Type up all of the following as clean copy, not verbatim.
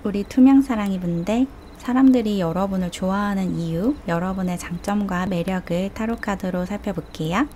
우리 투명사랑이 분들, 사람들이 여러분을 좋아하는 이유, 여러분의 장점과 매력을 타로카드로 살펴볼게요.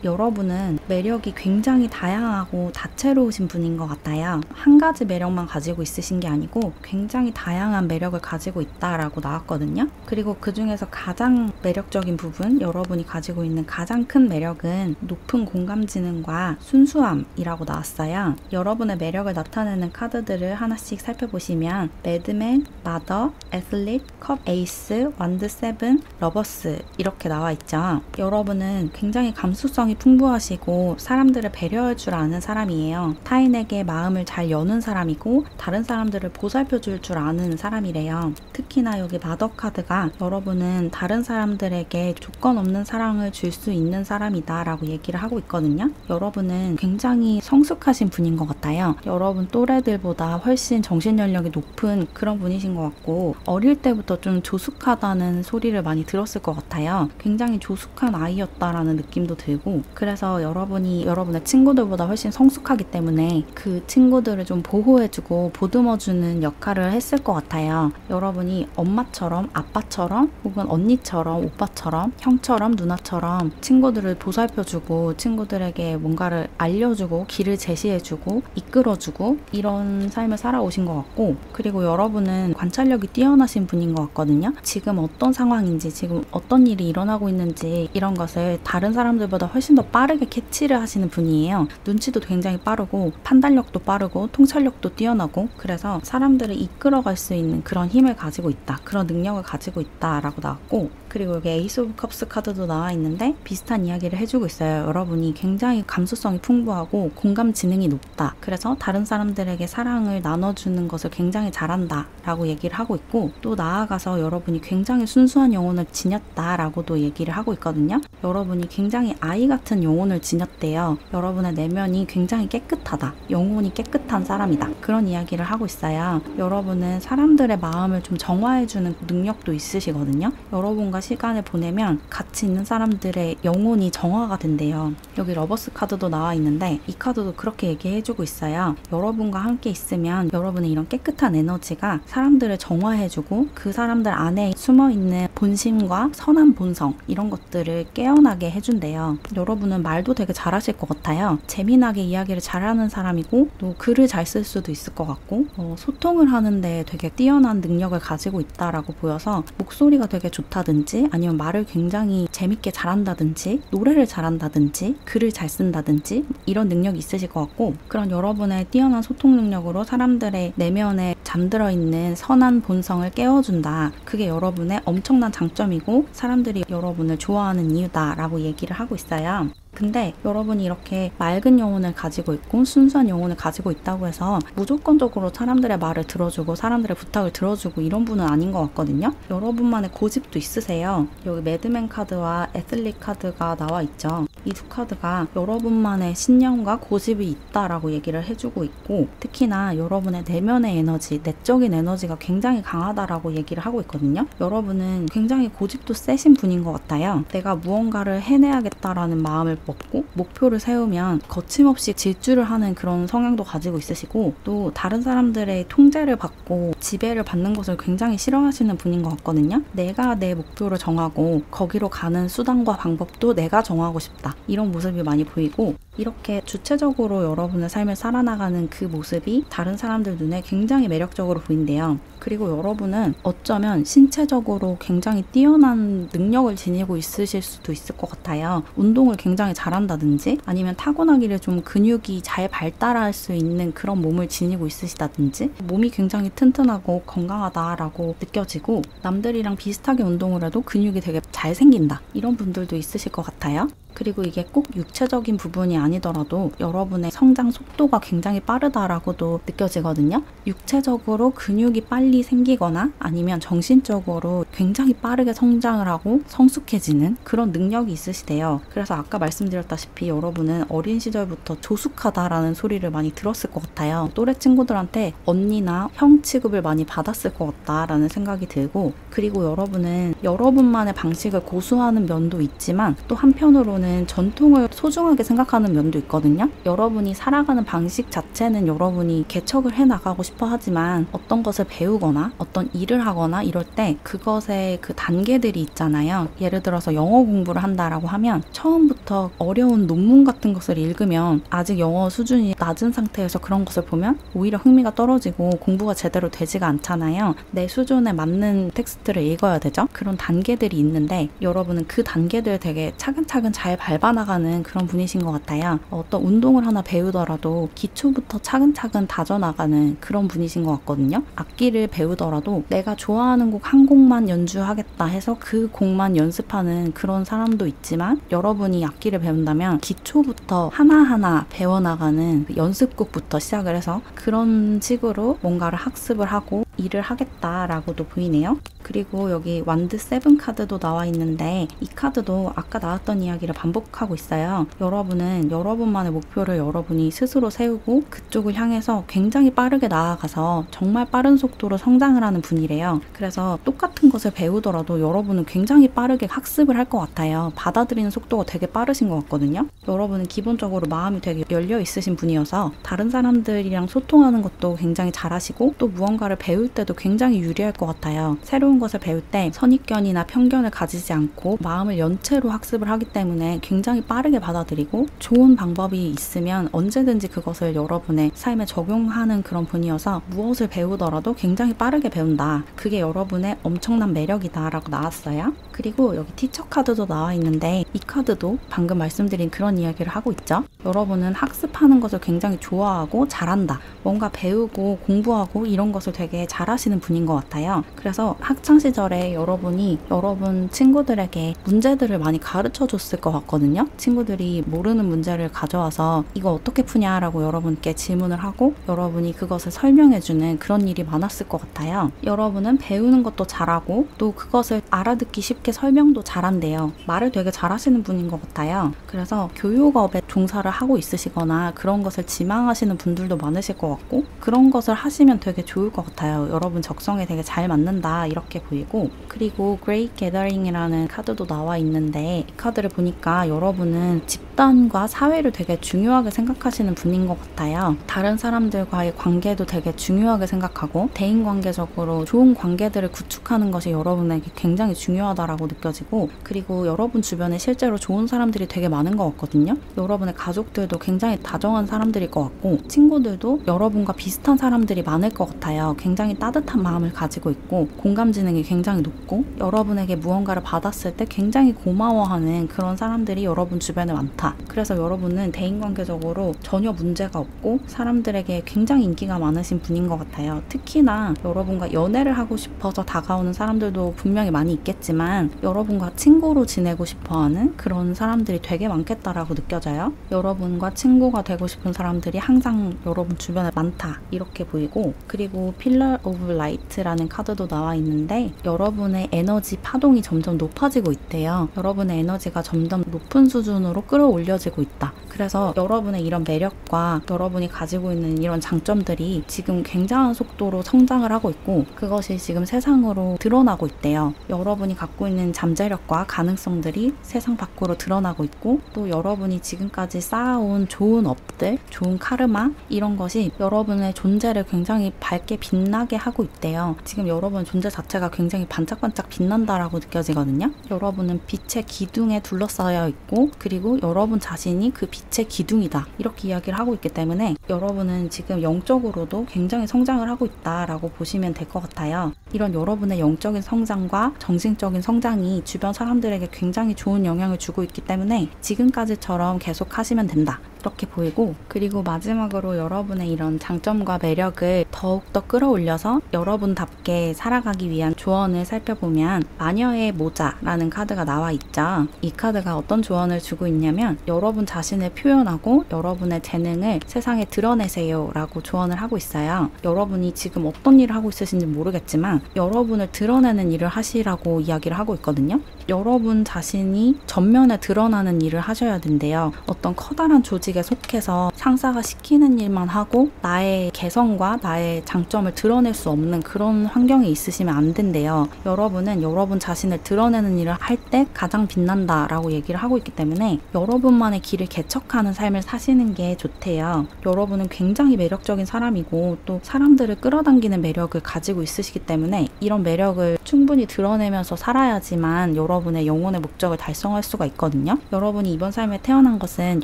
여러분은 매력이 굉장히 다양하고 다채로우신 분인 것 같아요. 한 가지 매력만 가지고 있으신 게 아니고 굉장히 다양한 매력을 가지고 있다라고 나왔거든요. 그리고 그 중에서 가장 매력적인 부분, 여러분이 가지고 있는 가장 큰 매력은 높은 공감지능과 순수함이라고 나왔어요. 여러분의 매력을 나타내는 카드들을 하나씩 살펴보시면 매드맨, 마더, 애슬릿, 컵 에이스, 완드 세븐, 러버스 이렇게 나와 있죠. 여러분은 굉장히 감수성이 풍부하시고 사람들을 배려할 줄 아는 사람이에요. 타인에게 마음을 잘 여는 사람이고 다른 사람들을 보살펴 줄 줄 아는 사람이래요. 특히나 여기 마더 카드가 여러분은 다른 사람들에게 조건 없는 사랑을 줄 수 있는 사람이다 라고 얘기를 하고 있거든요. 여러분은 굉장히 성숙하신 분인 것 같아요. 여러분 또래들보다 훨씬 정신연령이 높은 그런 분이신 것 같고 어릴 때부터 좀 조숙하다는 소리를 많이 들었을 것 같아요. 굉장히 조숙한 아이였다라는 느낌도 들고, 그래서 여러분이 여러분의 친구들보다 훨씬 성숙하기 때문에 그 친구들을 좀 보호해주고 보듬어주는 역할을 했을 것 같아요. 여러분이 엄마처럼, 아빠처럼, 혹은 언니처럼, 오빠처럼, 형처럼, 누나처럼 친구들을 보살펴주고 친구들에게 뭔가를 알려주고 길을 제시해주고 이끌어주고 이런 삶을 살아오신 것 같고, 그리고 여러분은 관찰력이 뛰어나신 분인 것 같거든요. 지금 어떤 상황인지, 지금 어떤 일이 일어나고 있는지 이런 것을 다른 사람들보다 훨씬 더 빠르게 캐치를 하시는 분이에요. 눈치도 굉장히 빠르고 판단력도 빠르고 통찰력도 뛰어나고, 그래서 사람들을 이끌어갈 수 있는 그런 힘을 가지고 있다, 그런 능력을 가지고 있다라고 나왔고, 그리고 여기 에이스 오브 컵스 카드도 나와 있는데 비슷한 이야기를 해주고 있어요. 여러분이 굉장히 감수성이 풍부하고 공감 지능이 높다, 그래서 다른 사람들에게 사랑을 나눠주는 것을 굉장히 잘한다 라고 얘기를 하고 있고, 또 나아가서 여러분이 굉장히 순수한 영혼을 지녔다 라고도 얘기를 하고 있거든요. 여러분이 굉장히 아이 같은 영혼을 지녔대요. 여러분의 내면이 굉장히 깨끗하다, 영혼이 깨끗한 사람이다, 그런 이야기를 하고 있어요. 여러분은 사람들의 마음을 좀 정화해주는 능력도 있으시거든요. 여러분과 시간을 보내면 같이 있는 사람들의 영혼이 정화가 된대요. 여기 러버스 카드도 나와 있는데 이 카드도 그렇게 얘기해주고 있어요. 여러분과 함께 있으면 여러분의 이런 깨끗한 에너지가 사람들을 정화해주고 그 사람들 안에 숨어있는 본심과 선한 본성 이런 것들을 깨어나게 해준대요. 여러분은 말도 되게 잘하실 것 같아요. 재미나게 이야기를 잘하는 사람이고, 또 글을 잘 쓸 수도 있을 것 같고, 소통을 하는데 되게 뛰어난 능력을 가지고 있다라고 보여서 목소리가 되게 좋다든지, 아니면 말을 굉장히 재밌게 잘한다든지, 노래를 잘한다든지, 글을 잘 쓴다든지 이런 능력이 있으실 것 같고, 그런 여러분의 뛰어난 소통 능력으로 사람들의 내면에 잠들어 있는 선한 본성을 깨워준다, 그게 여러분의 엄청난 장점이고 사람들이 여러분을 좋아하는 이유다 라고 얘기를 하고 있어요. 근데 여러분이 이렇게 맑은 영혼을 가지고 있고 순수한 영혼을 가지고 있다고 해서 무조건적으로 사람들의 말을 들어주고 사람들의 부탁을 들어주고 이런 분은 아닌 것 같거든요. 여러분만의 고집도 있으세요. 여기 매드맨 카드와 애슬릿 카드가 나와 있죠. 이 두 카드가 여러분만의 신념과 고집이 있다라고 얘기를 해주고 있고, 특히나 여러분의 내면의 에너지, 내적인 에너지가 굉장히 강하다라고 얘기를 하고 있거든요. 여러분은 굉장히 고집도 세신 분인 것 같아요. 내가 무언가를 해내야겠다라는 마음을 먹고 목표를 세우면 거침없이 질주를 하는 그런 성향도 가지고 있으시고, 또 다른 사람들의 통제를 받고 지배를 받는 것을 굉장히 싫어하시는 분인 것 같거든요. 내가 내 목표를 정하고 거기로 가는 수단과 방법도 내가 정하고 싶다, 이런 모습이 많이 보이고, 이렇게 주체적으로 여러분의 삶을 살아나가는 그 모습이 다른 사람들 눈에 굉장히 매력적으로 보인대요. 그리고 여러분은 어쩌면 신체적으로 굉장히 뛰어난 능력을 지니고 있으실 수도 있을 것 같아요. 운동을 굉장히 잘한다든지, 아니면 타고나기를 좀 근육이 잘 발달할 수 있는 그런 몸을 지니고 있으시다든지, 몸이 굉장히 튼튼하고 건강하다라고 느껴지고, 남들이랑 비슷하게 운동을 해도 근육이 되게 잘 생긴다, 이런 분들도 있으실 것 같아요. 그리고 이게 꼭 육체적인 부분이 아니더라도 여러분의 성장 속도가 굉장히 빠르다라고도 느껴지거든요. 육체적으로 근육이 빨리 생기거나 아니면 정신적으로 굉장히 빠르게 성장을 하고 성숙해지는 그런 능력이 있으시대요. 그래서 아까 말씀드렸다시피 여러분은 어린 시절부터 조숙하다라는 소리를 많이 들었을 것 같아요. 또래 친구들한테 언니나 형 취급을 많이 받았을 것 같다라는 생각이 들고, 그리고 여러분은 여러분만의 방식을 고수하는 면도 있지만 또 한편으로는 전통을 소중하게 생각하는 면도 있거든요. 여러분이 살아가는 방식 자체는 여러분이 개척을 해나가고 싶어 하지만 어떤 것을 배우거나 어떤 일을 하거나 이럴 때 그것의 그 단계들이 있잖아요. 예를 들어서 영어 공부를 한다라고 하면 처음부터 어려운 논문 같은 것을 읽으면 아직 영어 수준이 낮은 상태에서 그런 것을 보면 오히려 흥미가 떨어지고 공부가 제대로 되지가 않잖아요. 내 수준에 맞는 텍스트를 읽어야 되죠. 그런 단계들이 있는데 여러분은 그 단계들 되게 차근차근 잘 밟아나가는 그런 분이신 것 같아요. 어떤 운동을 하나 배우더라도 기초부터 차근차근 다져나가는 그런 분이신 것 같거든요. 악기를 배우더라도 내가 좋아하는 곡 한 곡만 연주하겠다 해서 그 곡만 연습하는 그런 사람도 있지만, 여러분이 악기를 배운다면 기초부터 하나하나 배워나가는 연습곡부터 시작을 해서 그런 식으로 뭔가를 학습을 하고 일을 하겠다라고도 보이네요. 그리고 여기 완드 7 카드도 나와 있는데 이 카드도 아까 나왔던 이야기를 반복하고 있어요. 여러분은 여러분만의 목표를 여러분이 스스로 세우고 그쪽을 향해서 굉장히 빠르게 나아가서 정말 빠른 속도로 성장을 하는 분이래요. 그래서 똑같은 것을 배우더라도 여러분은 굉장히 빠르게 학습을 할 것 같아요. 받아들이는 속도가 되게 빠르신 것 같거든요. 여러분은 기본적으로 마음이 되게 열려 있으신 분이어서 다른 사람들이랑 소통하는 것도 굉장히 잘하시고 또 무언가를 배울 때도 굉장히 유리할 것 같아요. 새로운 것을 배울 때 선입견이나 편견을 가지지 않고 마음을 연체로 학습을 하기 때문에 굉장히 빠르게 받아들이고 좋은 방법이 있으면 언제든지 그것을 여러분의 삶에 적용하는 그런 분이어서 무엇을 배우더라도 굉장히 빠르게 배운다. 그게 여러분의 엄청난 매력이다 라고 나왔어요. 그리고 여기 티처 카드도 나와 있는데 이 카드도 방금 말씀드린 그런 이야기를 하고 있죠. 여러분은 학습하는 것을 굉장히 좋아하고 잘한다. 뭔가 배우고 공부하고 이런 것을 되게 잘하시는 분인 것 같아요. 그래서 학창시절에 여러분이 여러분 친구들에게 문제들을 많이 가르쳐 줬을 것 같거든요. 친구들이 모르는 문제를 가져와서 이거 어떻게 푸냐라고 여러분께 질문을 하고 여러분이 그것을 설명해주는 그런 일이 많았을 것 같아요. 여러분은 배우는 것도 잘하고 또 그것을 알아듣기 쉽게 설명도 잘한대요. 말을 되게 잘하시는 분인 것 같아요. 그래서 교육업에 종사를 하고 있으시거나 그런 것을 지망하시는 분들도 많으실 것 같고 그런 것을 하시면 되게 좋을 것 같아요. 여러분 적성에 되게 잘 맞는다 이렇게 보이고, 그리고 Great Gathering이라는 카드도 나와 있는데 이 카드를 보니까 여러분은 집단과 사회를 되게 중요하게 생각하시는 분인 것 같아요. 다른 사람들과의 관계도 되게 중요하게 생각하고 대인관계적으로 좋은 관계들을 구축하는 것이 여러분에게 굉장히 중요하다라고 느껴지고, 그리고 여러분 주변에 실제로 좋은 사람들이 되게 많은 것 같거든요. 여러분의 가족들도 굉장히 다정한 사람들일 것 같고 친구들도 여러분과 비슷한 사람들이 많을 것 같아요. 굉장히 따뜻한 마음을 가지고 있고 공감 지능이 굉장히 높고 여러분에게 무언가를 받았을 때 굉장히 고마워하는 그런 사람들이 여러분 주변에 많다. 그래서 여러분은 대인관계적으로 전혀 문제가 없고 사람들에게 굉장히 인기가 많으신 분인 것 같아요. 특히나 여러분과 연애를 하고 싶어서 다가오는 사람들도 분명히 많이 있겠지만 여러분과 친구로 지내고 싶어하는 그런 사람들이 되게 많겠다라고 느껴져요. 여러분과 친구가 되고 싶은 사람들이 항상 여러분 주변에 많다 이렇게 보이고, 그리고 Pillar of Light라는 카드도 나와 있는데 여러분의 에너지 파동이 점점 높아지고 있대요. 여러분의 에너지가 점점 높은 수준으로 끌어올려지고 있다. 그래서 여러분의 이런 매력과 여러분이 가지고 있는 이런 장점들이 지금 굉장한 속도로 성장을 하고 있고 그것이 지금 세상으로 드러나고 있대요. 여러분이 갖고 있는 잠재력과 가능성들이 세상 밖으로 드러나고 있고 또 여러분이 지금까지 쌓아온 좋은 업들, 좋은 카르마 이런 것이 여러분의 존재를 굉장히 밝게 빛나게 하고 있대요. 지금 여러분의 존재 자체가 굉장히 반짝반짝 빛난다라고 느껴지거든요. 여러분은 빛의 기둥에 둘러싸여 있고 그리고 여러분 자신이 그 빛의 기둥이다 이렇게 이야기를 하고 있기 때문에 여러분은 지금 영적으로도 굉장히 성장을 하고 있다라고 보시면 될 것 같아요. 이런 여러분의 영적인 성장과 정신적인 성장이 주변 사람들에게 굉장히 좋은 영향을 주고 있기 때문에 지금까지처럼 계속 하시면 된다 그렇게 보이고, 그리고 마지막으로 여러분의 이런 장점과 매력을 더욱더 끌어올려서 여러분답게 살아가기 위한 조언을 살펴보면 마녀의 모자라는 카드가 나와 있죠. 이 카드가 어떤 조언을 주고 있냐면 여러분 자신을 표현하고 여러분의 재능을 세상에 드러내세요 라고 조언을 하고 있어요. 여러분이 지금 어떤 일을 하고 있으신지 모르겠지만 여러분을 드러내는 일을 하시라고 이야기를 하고 있거든요. 여러분 자신이 전면에 드러나는 일을 하셔야 된대요. 어떤 커다란 조직에 속해서 상사가 시키는 일만 하고 나의 개성과 나의 장점을 드러낼 수 없는 그런 환경에 있으시면 안 된대요. 여러분은 여러분 자신을 드러내는 일을 할 때 가장 빛난다 라고 얘기를 하고 있기 때문에 여러분만의 길을 개척하는 삶을 사시는 게 좋대요. 여러분은 굉장히 매력적인 사람이고 또 사람들을 끌어당기는 매력을 가지고 있으시기 때문에 이런 매력을 충분히 드러내면서 살아야지만 여러분의 영혼의 목적을 달성할 수가 있거든요. 여러분이 이번 삶에 태어난 것은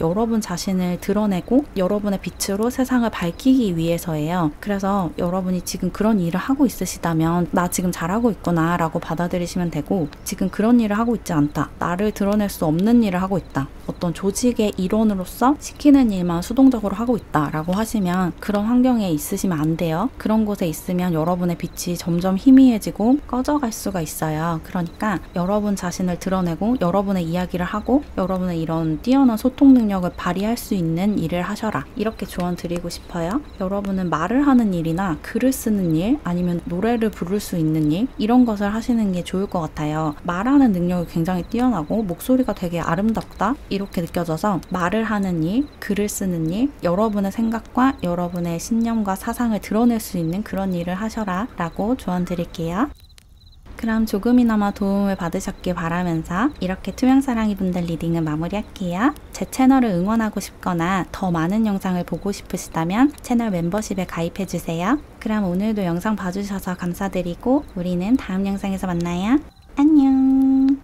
여러분 자신을 드러내고 여러분의 빛으로 세상을 밝히기 위해서예요. 그래서 여러분이 지금 그런 일을 하고 있으시다면 나 지금 잘하고 있구나 라고 받아들이시면 되고, 지금 그런 일을 하고 있지 않다, 나를 드러낼 수 없는 일을 하고 있다, 어떤 조직의 일원으로서 시키는 일만 수동적으로 하고 있다 라고 하시면 그런 환경에 있으시면 안 돼요. 그런 곳에 있으면 여러분의 빛이 점점 희미해지고 꺼져갈 수가 있어요. 그러니까 여러분 자신을 드러내고 여러분의 이야기를 하고 여러분의 이런 뛰어난 소통 능력을 발휘할 수 있는 일을 하셔라, 이렇게 조언 드리고 싶어요. 여러분은 말을 하는 일이나 글을 쓰는 일, 아니면 노래를 부를 수 있는 일, 이런 것을 하시는 게 좋을 것 같아요. 말하는 능력이 굉장히 뛰어나고 목소리가 되게 아름답다 이렇게 느껴져서 말을 하는 일, 글을 쓰는 일, 여러분의 생각과 여러분의 신념과 사상을 드러낼 수 있는 그런 일을 하셔라 라고 조언 드릴게요. 그럼 조금이나마 도움을 받으셨길 바라면서 이렇게 투명사랑이 분들 리딩은 마무리할게요. 제 채널을 응원하고 싶거나 더 많은 영상을 보고 싶으시다면 채널 멤버십에 가입해주세요. 그럼 오늘도 영상 봐주셔서 감사드리고 우리는 다음 영상에서 만나요. 안녕.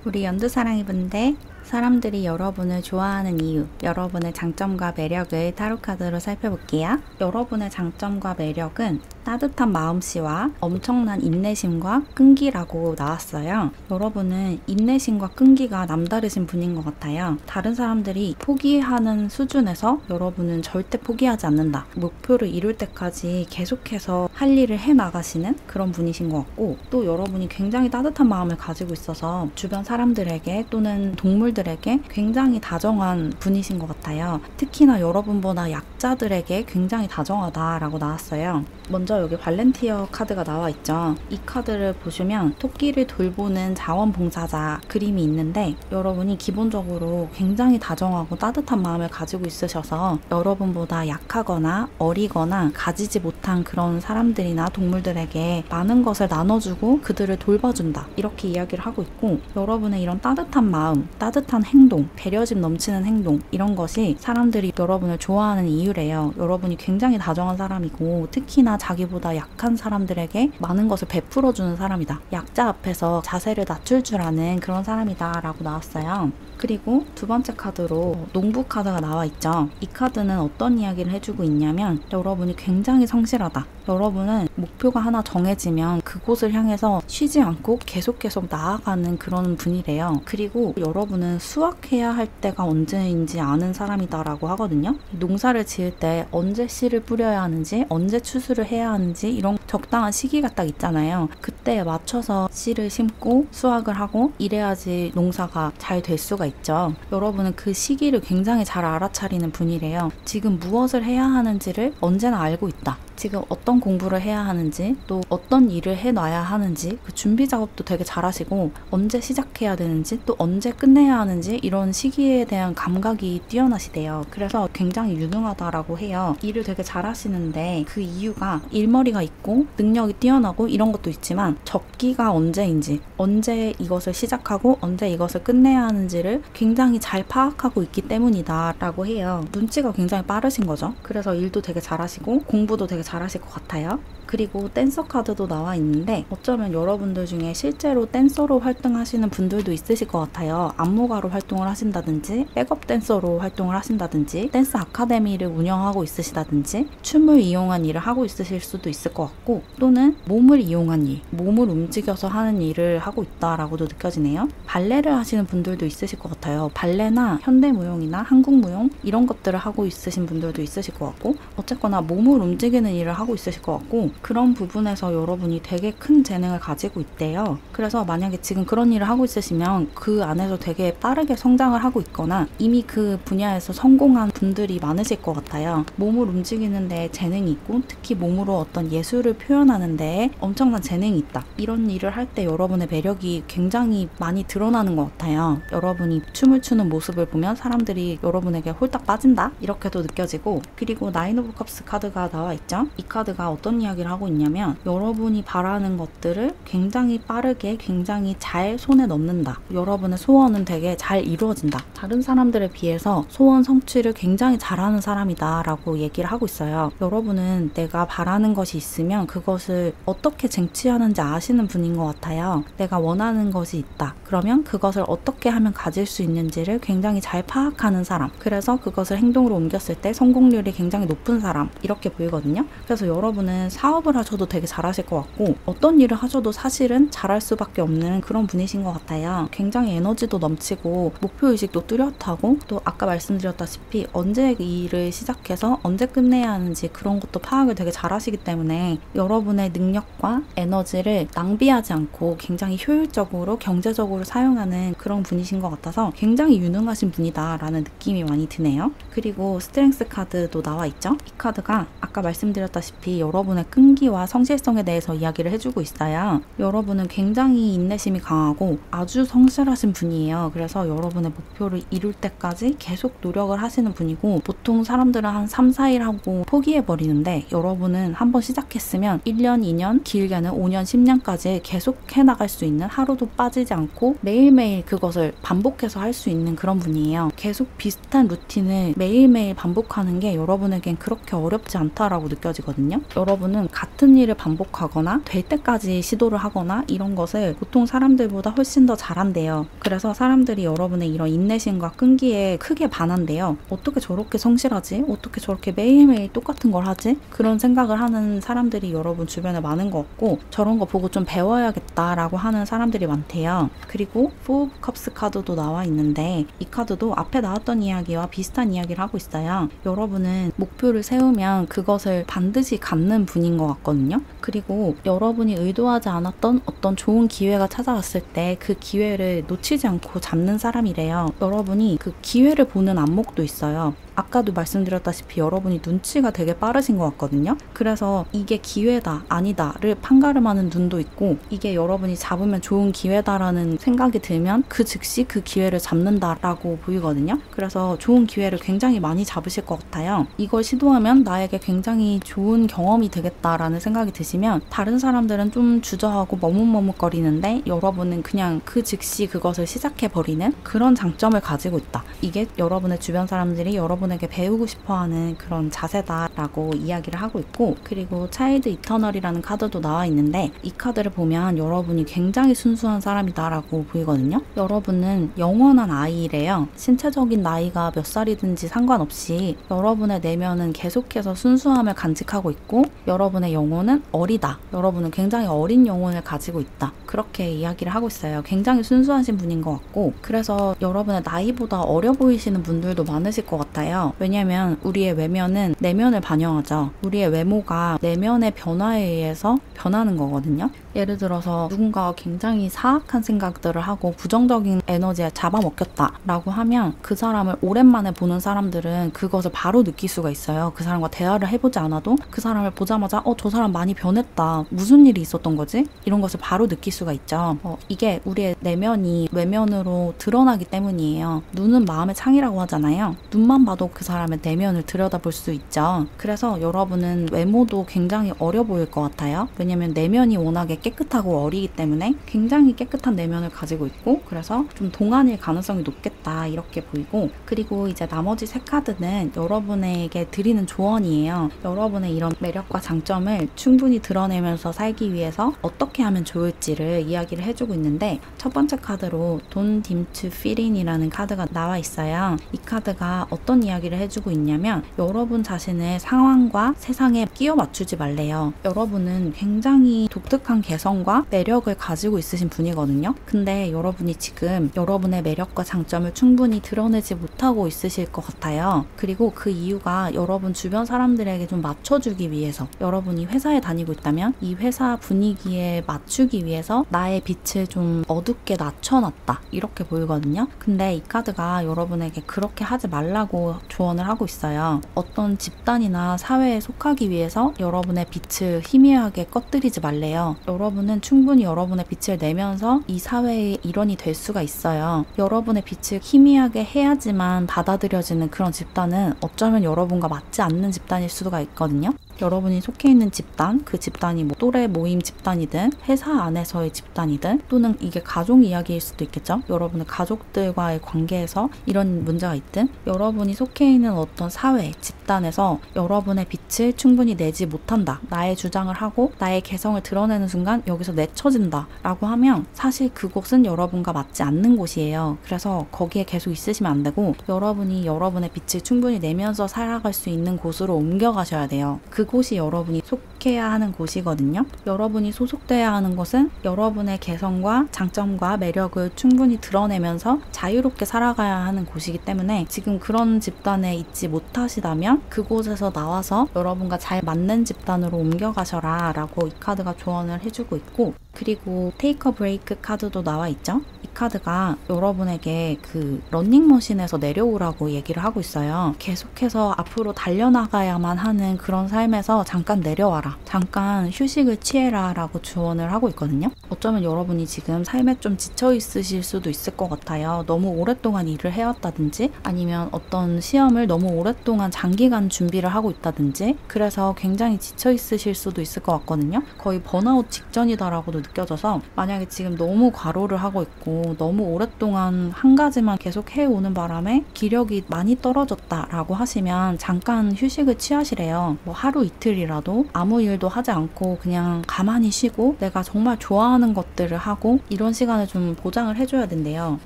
우리 연두사랑이 분들, 사람들이 여러분을 좋아하는 이유, 여러분의 장점과 매력을 타로카드로 살펴볼게요. 여러분의 장점과 매력은 따뜻한 마음씨와 엄청난 인내심과 끈기라고 나왔어요. 여러분은 인내심과 끈기가 남다르신 분인 것 같아요. 다른 사람들이 포기하는 수준에서 여러분은 절대 포기하지 않는다, 목표를 이룰 때까지 계속해서 할 일을 해나가시는 그런 분이신 것 같고, 또 여러분이 굉장히 따뜻한 마음을 가지고 있어서 주변 사람들에게 또는 동물들에게 굉장히 다정한 분이신 것 같아요. 특히나 여러분보다 약자들에게 굉장히 다정하다라고 나왔어요. 먼저 여기 발렌티어 카드가 나와 있죠. 이 카드를 보시면 토끼를 돌보는 자원봉사자 그림이 있는데, 여러분이 기본적으로 굉장히 다정하고 따뜻한 마음을 가지고 있으셔서 여러분보다 약하거나 어리거나 가지지 못한 그런 사람들이나 동물들에게 많은 것을 나눠주고 그들을 돌봐준다, 이렇게 이야기를 하고 있고, 여러분의 이런 따뜻한 마음, 따뜻한 행동, 배려심 넘치는 행동, 이런 것이 사람들이 여러분을 좋아하는 이유래요. 여러분이 굉장히 다정한 사람이고 특히나 자기보다 약한 사람들에게 많은 것을 베풀어주는 사람이다, 약자 앞에서 자세를 낮출 줄 아는 그런 사람이다 라고 나왔어요. 그리고 두 번째 카드로 농부 카드가 나와 있죠. 이 카드는 어떤 이야기를 해주고 있냐면 여러분이 굉장히 성실하다, 여러분은 목표가 하나 정해지면 그곳을 향해서 쉬지 않고 계속 나아가는 그런 분이래요. 그리고 여러분은 수확해야 할 때가 언제인지 아는 사람이다 라고 하거든요. 농사를 지을 때 언제 씨를 뿌려야 하는지, 언제 추수를 해야 하는지, 이런 적당한 시기가 딱 있잖아요. 그때에 맞춰서 씨를 심고 수확을 하고 이래야지 농사가 잘 될 수가 있죠. 여러분은 그 시기를 굉장히 잘 알아차리는 분이래요. 지금 무엇을 해야 하는지를 언제나 알고 있다, 지금 어떤 공부를 해야 하는지, 또 어떤 일을 해놔야 하는지 그 준비 작업도 되게 잘하시고, 언제 시작해야 되는지 또 언제 끝내야 하는지 이런 시기에 대한 감각이 뛰어나시대요. 그래서 굉장히 유능하다라고 해요. 일을 되게 잘하시는데 그 이유가 일머리가 있고 능력이 뛰어나고 이런 것도 있지만 적기가 언제인지, 언제 이것을 시작하고 언제 이것을 끝내야 하는지를 굉장히 잘 파악하고 있기 때문이다 라고 해요. 눈치가 굉장히 빠르신 거죠. 그래서 일도 되게 잘하시고 공부도 되게 잘하실 것 같아요. 그리고 댄서 카드도 나와 있는데 어쩌면 여러분들 중에 실제로 댄서로 활동하시는 분들도 있으실 것 같아요. 안무가로 활동을 하신다든지 백업 댄서로 활동을 하신다든지 댄스 아카데미를 운영하고 있으시다든지 춤을 이용한 일을 하고 있으실 수도 있을 것 같고 또는 몸을 이용한 일, 몸을 움직여서 하는 일을 하고 있다라고도 느껴지네요. 발레를 하시는 분들도 있으실 것 같아요. 발레나 현대무용이나 한국무용 이런 것들을 하고 있으신 분들도 있으실 것 같고 어쨌거나 몸을 움직이는 일을 하고 있으실 것 같고 그런 부분에서 여러분이 되게 큰 재능을 가지고 있대요. 그래서 만약에 지금 그런 일을 하고 있으시면 그 안에서 되게 빠르게 성장을 하고 있거나 이미 그 분야에서 성공한 분들이 많으실 것 같아요. 몸을 움직이는 데 재능이 있고 특히 몸으로 어떤 예술을 표현하는 데 엄청난 재능이 있다. 이런 일을 할 때 여러분의 매력이 굉장히 많이 드러나는 것 같아요. 여러분이 춤을 추는 모습을 보면 사람들이 여러분에게 홀딱 빠진다? 이렇게도 느껴지고 그리고 나인 오브 컵스 카드가 나와 있죠. 이 카드가 어떤 이야기를 하고 있냐면 여러분이 바라는 것들을 굉장히 빠르게 굉장히 잘 손에 넣는다. 여러분의 소원은 되게 잘 이루어진다. 다른 사람들에 비해서 소원 성취를 굉장히 잘하는 사람이다 라고 얘기를 하고 있어요. 여러분은 내가 바라는 것이 있으면 그것을 어떻게 쟁취하는지 아시는 분인 것 같아요. 내가 원하는 것이 있다. 그러면 그것을 어떻게 하면 가질 수 있는지를 굉장히 잘 파악하는 사람. 그래서 그것을 행동으로 옮겼을 때 성공률이 굉장히 높은 사람. 이렇게 보이거든요. 그래서 여러분은 사업을 하셔도 되게 잘하실 것 같고 어떤 일을 하셔도 사실은 잘할 수밖에 없는 그런 분이신 것 같아요. 굉장히 에너지도 넘치고 목표의식도 뚜렷하고 또 아까 말씀드렸다시피 언제 이 일을 시작해서 언제 끝내야 하는지 그런 것도 파악을 되게 잘하시기 때문에 여러분의 능력과 에너지를 낭비하지 않고 굉장히 효율적으로 경제적으로 사용하는 그런 분이신 것 같아서 굉장히 유능하신 분이다 라는 느낌이 많이 드네요. 그리고 스트렝스 카드도 나와 있죠. 이 카드가 아까 말씀드렸다시피 여러분의 끈기와 성실성에 대해서 이야기를 해주고 있어요. 여러분은 굉장히 인내심이 강하고 아주 성실하신 분이에요. 그래서 여러분의 목표를 이룰 때까지 계속 노력을 하시는 분이고 보통 사람들은 한 3, 4일 하고 포기해버리는데 여러분은 한번 시작했으면 1년, 2년, 길게는 5년, 10년까지 계속 해나갈 수 있는 하루도 빠지지 않고 매일매일 그것을 반복해서 할 수 있는 그런 분이에요. 계속 비슷한 루틴을 매일매일 반복하는 게 여러분에겐 그렇게 어렵지 않다라고 느껴지거든요. 여러분은 같은 일을 반복하거나 될 때까지 시도를 하거나 이런 것을 보통 사람들보다 훨씬 더 잘한대요. 그래서 사람들이 여러분의 이런 인내심과 끈기에 크게 반한대요. 어떻게 저렇게 성실하지? 어떻게 저렇게 매일매일 똑같은 걸 하지? 그런 생각을 하는 사람들이 여러분 주변에 많은 것 같고 저런 거 보고 좀 배워야겠다라고 하는 사람들이 많대요. 그리고 4 오브 컵스 카드도 나와 있는데 이 카드도 앞에 나왔던 이야기와 비슷한 이야기를 하고 있어요. 여러분은 목표를 세우면 그것을 반드시 갖는 분인 것 같거든요. 그리고 여러분이 의도하지 않았던 어떤 좋은 기회가 찾아왔을 때 그 기회를 놓치지 않고 잡는 사람이래요. 여러분이 그 기회를 보는 안목도 있어요. 아까도 말씀드렸다시피 여러분이 눈치가 되게 빠르신 것 같거든요. 그래서 이게 기회다 아니다를 판가름하는 눈도 있고 이게 여러분이 잡으면 좋은 기회다라는 생각이 들면 그 즉시 그 기회를 잡는다라고 보이거든요. 그래서 좋은 기회를 굉장히 많이 잡으실 것 같아요. 이걸 시도하면 나에게 굉장히 좋은 경험이 되겠다라는 생각이 드시면 다른 사람들은 좀 주저하고 머뭇머뭇거리는데 여러분은 그냥 그 즉시 그것을 시작해버리는 그런 장점을 가지고 있다. 이게 여러분의 주변 사람들이 여러분에게 배우고 싶어하는 그런 자세다라고 이야기를 하고 있고 그리고 차일드 이터널이라는 카드도 나와 있는데 이 카드를 보면 여러분이 굉장히 순수한 사람이다라고 보이거든요. 여러분은 영원한 아이래요. 신체적인 나이가 몇 살이든지 상관없이 여러분의 내면은 계속해서 순수함을 간직하고 있고 여러분의 영혼은 어리다. 여러분은 굉장히 어린 영혼을 가지고 있다. 그렇게 이야기를 하고 있어요. 굉장히 순수하신 분인 것 같고 그래서 여러분의 나이보다 어려 보이시는 분들도 많으실 것 같아요. 왜냐면 우리의 외면은 내면을 반영하죠. 우리의 외모가 내면의 변화에 의해서 변하는 거거든요. 예를 들어서 누군가가 굉장히 사악한 생각들을 하고 부정적인 에너지에 잡아먹혔다 라고 하면 그 사람을 오랜만에 보는 사람들은 그것을 바로 느낄 수가 있어요. 그 사람과 대화를 해보지 않아도 그 사람을 보자마자 저 사람 많이 변했다. 무슨 일이 있었던 거지? 이런 것을 바로 느낄 수가 있죠. 이게 우리의 내면이 외면으로 드러나기 때문이에요. 눈은 마음의 창이라고 하잖아요. 눈만 봐도 보고서라도 그 사람의 내면을 들여다볼 수 있죠. 그래서 여러분은 외모도 굉장히 어려 보일 것 같아요. 왜냐면 내면이 워낙에 깨끗하고 어리기 때문에 굉장히 깨끗한 내면을 가지고 있고, 그래서 좀 동안일 가능성이 높겠다 이렇게 보이고, 그리고 이제 나머지 세 카드는 여러분에게 드리는 조언이에요. 여러분의 이런 매력과 장점을 충분히 드러내면서 살기 위해서 어떻게 하면 좋을지를 이야기를 해주고 있는데, 첫 번째 카드로 Don't Dim to Fit In이라는 카드가 나와 있어요. 이 카드가 어떤 이야기를 해주고 있냐면, 여러분 자신을 상황과 세상에 끼워 맞추지 말래요. 여러분은 굉장히 독특한 개성과 매력을 가지고 있으신 분이거든요. 근데 여러분이 지금 여러분의 매력과 장점을 충분히 드러내지 못하고 있으실 것 같아요. 그리고 그 이유가 여러분 주변 사람들에게 좀 맞춰주기 위해서, 여러분이 회사에 다니고 있다면 이 회사 분위기에 맞추기 위해서 나의 빛을 좀 어둡게 낮춰놨다 이렇게 보이거든요. 근데 이 카드가 여러분에게 그렇게 하지 말라고 조언을 하고 있어요. 어떤 집단이나 사회에 속하기 위해서 여러분의 빛을 희미하게 꺼뜨리지 말래요. 여러분은 충분히 여러분의 빛을 내면서 이 사회의 일원이 될 수가 있어요. 여러분의 빛을 희미하게 해야지만 받아들여지는 그런 집단은 어쩌면 여러분과 맞지 않는 집단일 수가 있거든요. 여러분이 속해 있는 집단, 그 집단이 뭐 또래 모임 집단이든 회사 안에서의 집단이든, 또는 이게 가족 이야기일 수도 있겠죠. 여러분의 가족들과의 관계에서 이런 문제가 있든, 여러분이 속해 있는 어떤 사회, 집단에서 여러분의 빛을 충분히 내지 못한다, 나의 주장을 하고 나의 개성을 드러내는 순간 여기서 내쳐진다 라고 하면 사실 그곳은 여러분과 맞지 않는 곳이에요. 그래서 거기에 계속 있으시면 안 되고, 여러분이 여러분의 빛을 충분히 내면서 살아갈 수 있는 곳으로 옮겨가셔야 돼요. 그곳이 여러분이 속해야 하는 곳이거든요. 여러분이 소속돼야 하는 곳은 여러분의 개성과 장점과 매력을 충분히 드러내면서 자유롭게 살아가야 하는 곳이기 때문에, 지금 그런 집단에 있지 못하시다면 그곳에서 나와서 여러분과 잘 맞는 집단으로 옮겨가셔라 라고 이 카드가 조언을 해주고 있고, 그리고 테이크 어 브레이크 카드도 나와 있죠. 이 카드가 여러분에게 그 러닝머신에서 내려오라고 얘기를 하고 있어요. 계속해서 앞으로 달려나가야만 하는 그런 삶에서 잠깐 내려와라, 잠깐 휴식을 취해라 라고 조언을 하고 있거든요. 어쩌면 여러분이 지금 삶에 좀 지쳐 있으실 수도 있을 것 같아요. 너무 오랫동안 일을 해왔다든지, 아니면 어떤 시험을 너무 오랫동안 장기간 준비를 하고 있다든지, 그래서 굉장히 지쳐 있으실 수도 있을 것 같거든요. 거의 번아웃 직전이다라고도 느껴져서, 만약에 지금 너무 과로를 하고 있고 너무 오랫동안 한 가지만 계속 해오는 바람에 기력이 많이 떨어졌다라고 하시면 잠깐 휴식을 취하시래요. 뭐 하루 이틀이라도 아무 일도 하지 않고 그냥 가만히 쉬고 내가 정말 좋아하는 것들을 하고, 이런 시간을 좀 보장을 해줘야 된대요.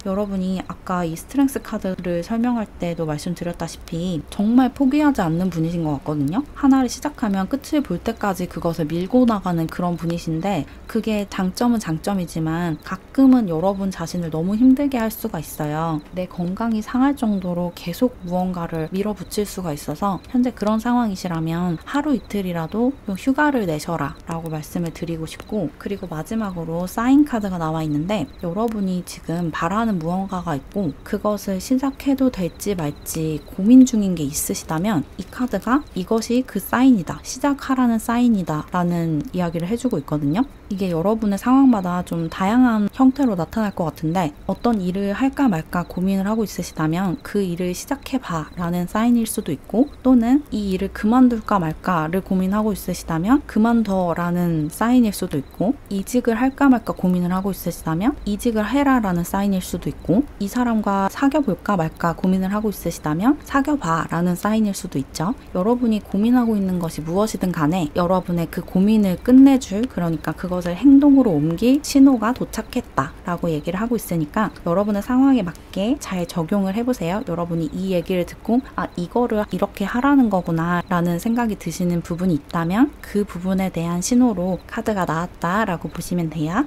여러분이 아까 이 스트렝스 카드를 설명할 때도 말씀드렸다시피 정말 포기하지 않는 분이신 것 같거든요. 하나를 시작하면 끝을 볼 때까지 그것을 밀고 나가는 그런 분이신데, 그게 장점은 장점이지만 가끔은 여러분 자신을 너무 힘들게 할 수가 있어요. 내 건강이 상할 정도로 계속 무언가를 밀어붙일 수가 있어서, 현재 그런 상황이시라면 하루 이틀이라도 좀 휴가를 내셔라 라고 말씀을 드리고 싶고, 그리고 마지막으로 사인 카드가 나와 있는데, 여러분이 지금 바라는 무언가가 있고 그것을 시작해도 될지 말지 고민 중인 게 있으시다면, 이 카드가 이것이 그 사인이다, 시작하라는 사인이다 라는 이야기를 해주고 있거든요. 이게 여러분의 상황마다 좀 다양한 형태로 나타날 것 같은데, 어떤 일을 할까 말까 고민을 하고 있으시다면 그 일을 시작해봐 라는 사인일 수도 있고, 또는 이 일을 그만둘까 말까를 고민하고 있으시다면 그만둬 라는 사인일 수도 있고, 이직을 할까 말까 고민을 하고 있으시다면 이직을 해라 라는 사인일 수도 있고, 이 사람과 사귀어볼까 말까 고민을 하고 있으시다면 사귀어봐 라는 사인일 수도 있죠. 여러분이 고민하고 있는 것이 무엇이든 간에 여러분의 그 고민을 끝내줄, 그러니까 그것을 행동으로 옮길 신호가 도착했다 라고 얘기를 하고 있으니까, 여러분의 상황에 맞게 잘 적용을 해보세요. 여러분이 이 얘기를 듣고 아, 이거를 이렇게 하라는 거구나 라는 생각이 드시는 부분이 있다면 그 부분에 대한 신호로 카드가 나왔다 라고 보시면 돼요.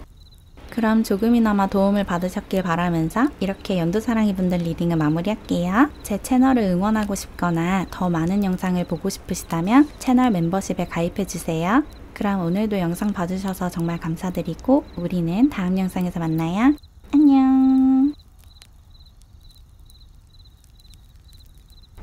그럼 조금이나마 도움을 받으셨길 바라면서 이렇게 연두사랑이 분들 리딩을 마무리할게요. 제 채널을 응원하고 싶거나 더 많은 영상을 보고 싶으시다면 채널 멤버십에 가입해주세요. 그럼 오늘도 영상 봐주셔서 정말 감사드리고, 우리는 다음 영상에서 만나요. 안녕.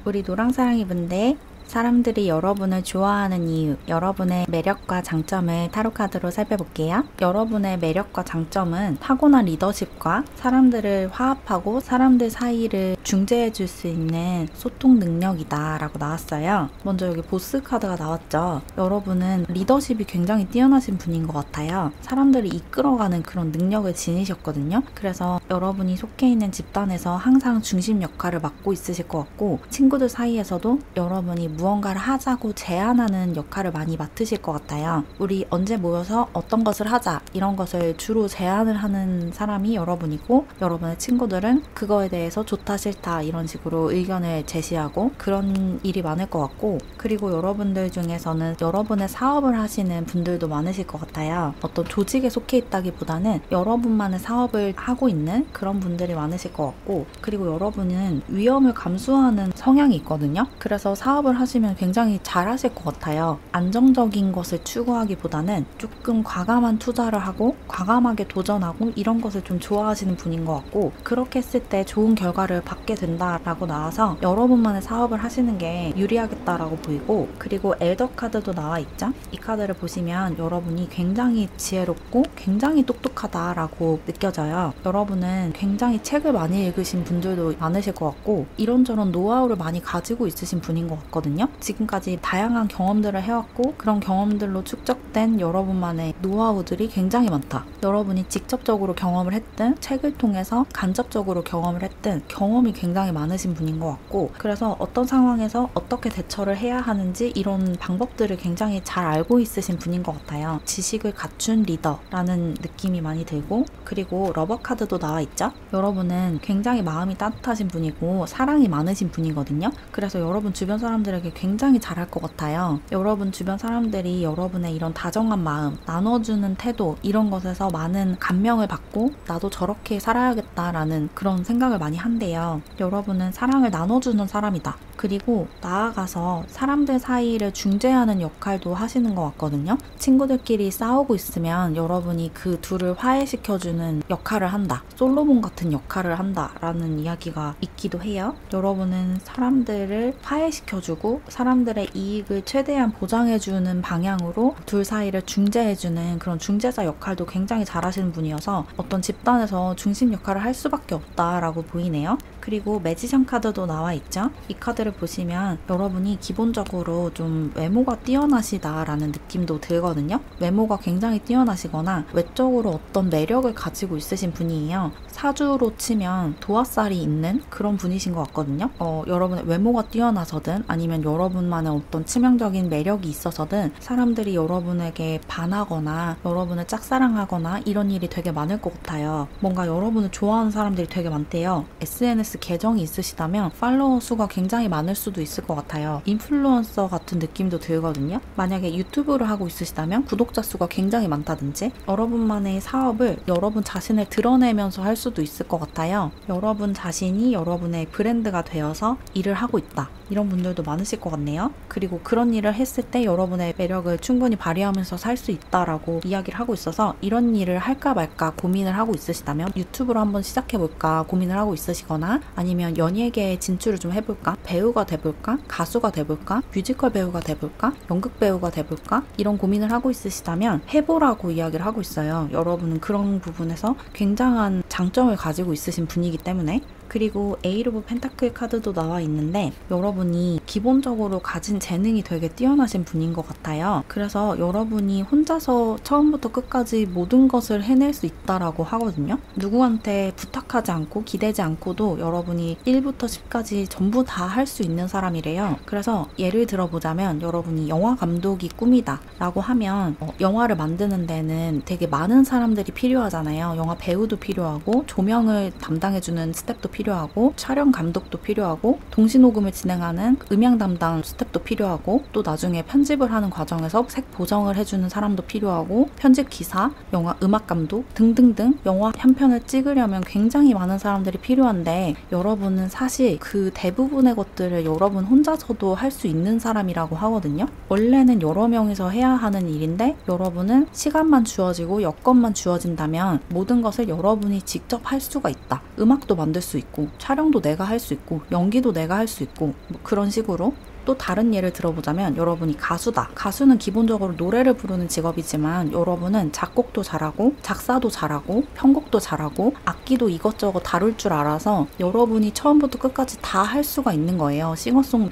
우리 노랑사랑이 분들 사람들이 여러분을 좋아하는 이유, 여러분의 매력과 장점을 타로카드로 살펴볼게요. 여러분의 매력과 장점은 타고난 리더십과 사람들을 화합하고 사람들 사이를 중재해 줄 수 있는 소통 능력이다 라고 나왔어요. 먼저 여기 보스 카드가 나왔죠. 여러분은 리더십이 굉장히 뛰어나신 분인 것 같아요. 사람들을 이끌어가는 그런 능력을 지니셨거든요. 그래서 여러분이 속해 있는 집단에서 항상 중심 역할을 맡고 있으실 것 같고, 친구들 사이에서도 여러분이 무언가를 하자고 제안하는 역할을 많이 맡으실 것 같아요. 우리 언제 모여서 어떤 것을 하자, 이런 것을 주로 제안을 하는 사람이 여러분이고, 여러분의 친구들은 그거에 대해서 좋다 싫다 이런 식으로 의견을 제시하고 그런 일이 많을 것 같고, 그리고 여러분들 중에서는 여러분의 사업을 하시는 분들도 많으실 것 같아요. 어떤 조직에 속해 있다기보다는 여러분만의 사업을 하고 있는 그런 분들이 많으실 것 같고, 그리고 여러분은 위험을 감수하는 성향이 있거든요. 그래서 사업을 하시면 굉장히 잘 하실 것 같아요. 안정적인 것을 추구하기보다는 조금 과감한 투자를 하고 과감하게 도전하고 이런 것을 좀 좋아하시는 분인 것 같고, 그렇게 했을 때 좋은 결과를 받게 된다라고 나와서 여러분만의 사업을 하시는 게 유리하겠다라고 보이고, 그리고 엘더 카드도 나와 있죠. 이 카드를 보시면 여러분이 굉장히 지혜롭고 굉장히 똑똑하다라고 느껴져요. 여러분은 굉장히 책을 많이 읽으신 분들도 많으실 것 같고, 이런저런 노하우를 많이 가지고 있으신 분인 것 같거든요. 지금까지 다양한 경험들을 해왔고, 그런 경험들로 축적된 여러분만의 노하우들이 굉장히 많다. 여러분이 직접적으로 경험을 했든 책을 통해서 간접적으로 경험을 했든 경험이 굉장히 많으신 분인 것 같고, 그래서 어떤 상황에서 어떻게 대처를 해야 하는지 이런 방법들을 굉장히 잘 알고 있으신 분인 것 같아요. 지식을 갖춘 리더라는 느낌이 많이 들고, 그리고 러버 카드도 나와 있죠. 여러분은 굉장히 마음이 따뜻하신 분이고 사랑이 많으신 분이거든요. 그래서 여러분 주변 사람들에게 굉장히 잘할 것 같아요. 여러분 주변 사람들이 여러분의 이런 다정한 마음, 나눠주는 태도, 이런 것에서 많은 감명을 받고 나도 저렇게 살아야겠다라는 그런 생각을 많이 한대요. 여러분은 사랑을 나눠주는 사람이다. 그리고 나아가서 사람들 사이를 중재하는 역할도 하시는 것 같거든요. 친구들끼리 싸우고 있으면 여러분이 그 둘을 화해시켜주는 역할을 한다. 솔로몬 같은 역할을 한다 라는 이야기가 있기도 해요. 여러분은 사람들을 화해시켜주고 사람들의 이익을 최대한 보장해주는 방향으로 둘 사이를 중재해주는 그런 중재자 역할도 굉장히 잘하시는 분이어서 어떤 집단에서 중심 역할을 할 수밖에 없다라고 보이네요. 그리고 매지션 카드도 나와 있죠. 이 카드를 보시면 여러분이 기본적으로 좀 외모가 뛰어나시다라는 느낌도 들거든요. 외모가 굉장히 뛰어나시거나 외적으로 어떤 매력을 가지고 있으신 분이에요. 사주로 치면 도화살이 있는 그런 분이신 것 같거든요. 여러분의 외모가 뛰어나서든 아니면 여러분만의 어떤 치명적인 매력이 있어서든 사람들이 여러분에게 반하거나 여러분을 짝사랑하거나 이런 일이 되게 많을 것 같아요. 뭔가 여러분을 좋아하는 사람들이 되게 많대요. SNS 계정이 있으시다면 팔로워 수가 굉장히 많을 수도 있을 것 같아요. 인플루언서 같은 느낌도 들거든요. 만약에 유튜브를 하고 있으시다면 구독자 수가 굉장히 많다든지 여러분만의 사업을 여러분 자신을 드러내면서 할 수도 있을 것 같아요. 여러분 자신이 여러분의 브랜드가 되어서 일을 하고 있다. 이런 분들도 많으실 것 같네요. 그리고 그런 일을 했을 때 여러분의 매력을 충분히 발휘하면서 살 수 있다라고 이야기를 하고 있어서 이런 일을 할까 말까 고민을 하고 있으시다면 유튜브로 한번 시작해볼까 고민을 하고 있으시거나 아니면 연예계에 진출을 좀 해볼까, 배우가 돼볼까, 가수가 돼볼까, 뮤지컬 배우가 돼볼까, 연극 배우가 돼볼까 이런 고민을 하고 있으시다면 해보라고 이야기를 하고 있어요. 여러분은 그런 부분에서 굉장한 장점을 가지고 있으신 분이기 때문에. 그리고 에이트 오브 펜타클 카드도 나와 있는데 여러분이 기본적으로 가진 재능이 되게 뛰어나신 분인 것 같아요. 그래서 여러분이 혼자서 처음부터 끝까지 모든 것을 해낼 수 있다라고 하거든요. 누구한테 부탁하지 않고 기대지 않고도 여러분이 1부터 10까지 전부 다 할 수 있는 사람이래요. 그래서 예를 들어보자면 여러분이 영화 감독이 꿈이다 라고 하면 영화를 만드는 데는 되게 많은 사람들이 필요하잖아요. 영화 배우도 필요하고 조명을 담당해주는 스텝도 필요하고 촬영 감독도 필요하고 동시녹음을 진행하는 음향 담당 스텝도 필요하고 또 나중에 편집을 하는 과정에서 색 보정을 해주는 사람도 필요하고 편집 기사, 영화 음악 감독 등등등 영화 한 편을 찍으려면 굉장히 많은 사람들이 필요한데 여러분은 사실 그 대부분의 것들을 여러분 혼자서도 할 수 있는 사람이라고 하거든요. 원래는 여러 명이서 해야 하는 일인데 여러분은 시간만 주어지고 여건만 주어진다면 모든 것을 여러분이 직접 할 수가 있다. 음악도 만들 수 있고 촬영도 내가 할 수 있고 연기도 내가 할 수 있고 뭐 그런 식으로 또 다른 예를 들어보자면 여러분이 가수다. 가수는 기본적으로 노래를 부르는 직업이지만 여러분은 작곡도 잘하고 작사도 잘하고 편곡도 잘하고 악기도 이것저것 다룰 줄 알아서 여러분이 처음부터 끝까지 다 할 수가 있는 거예요.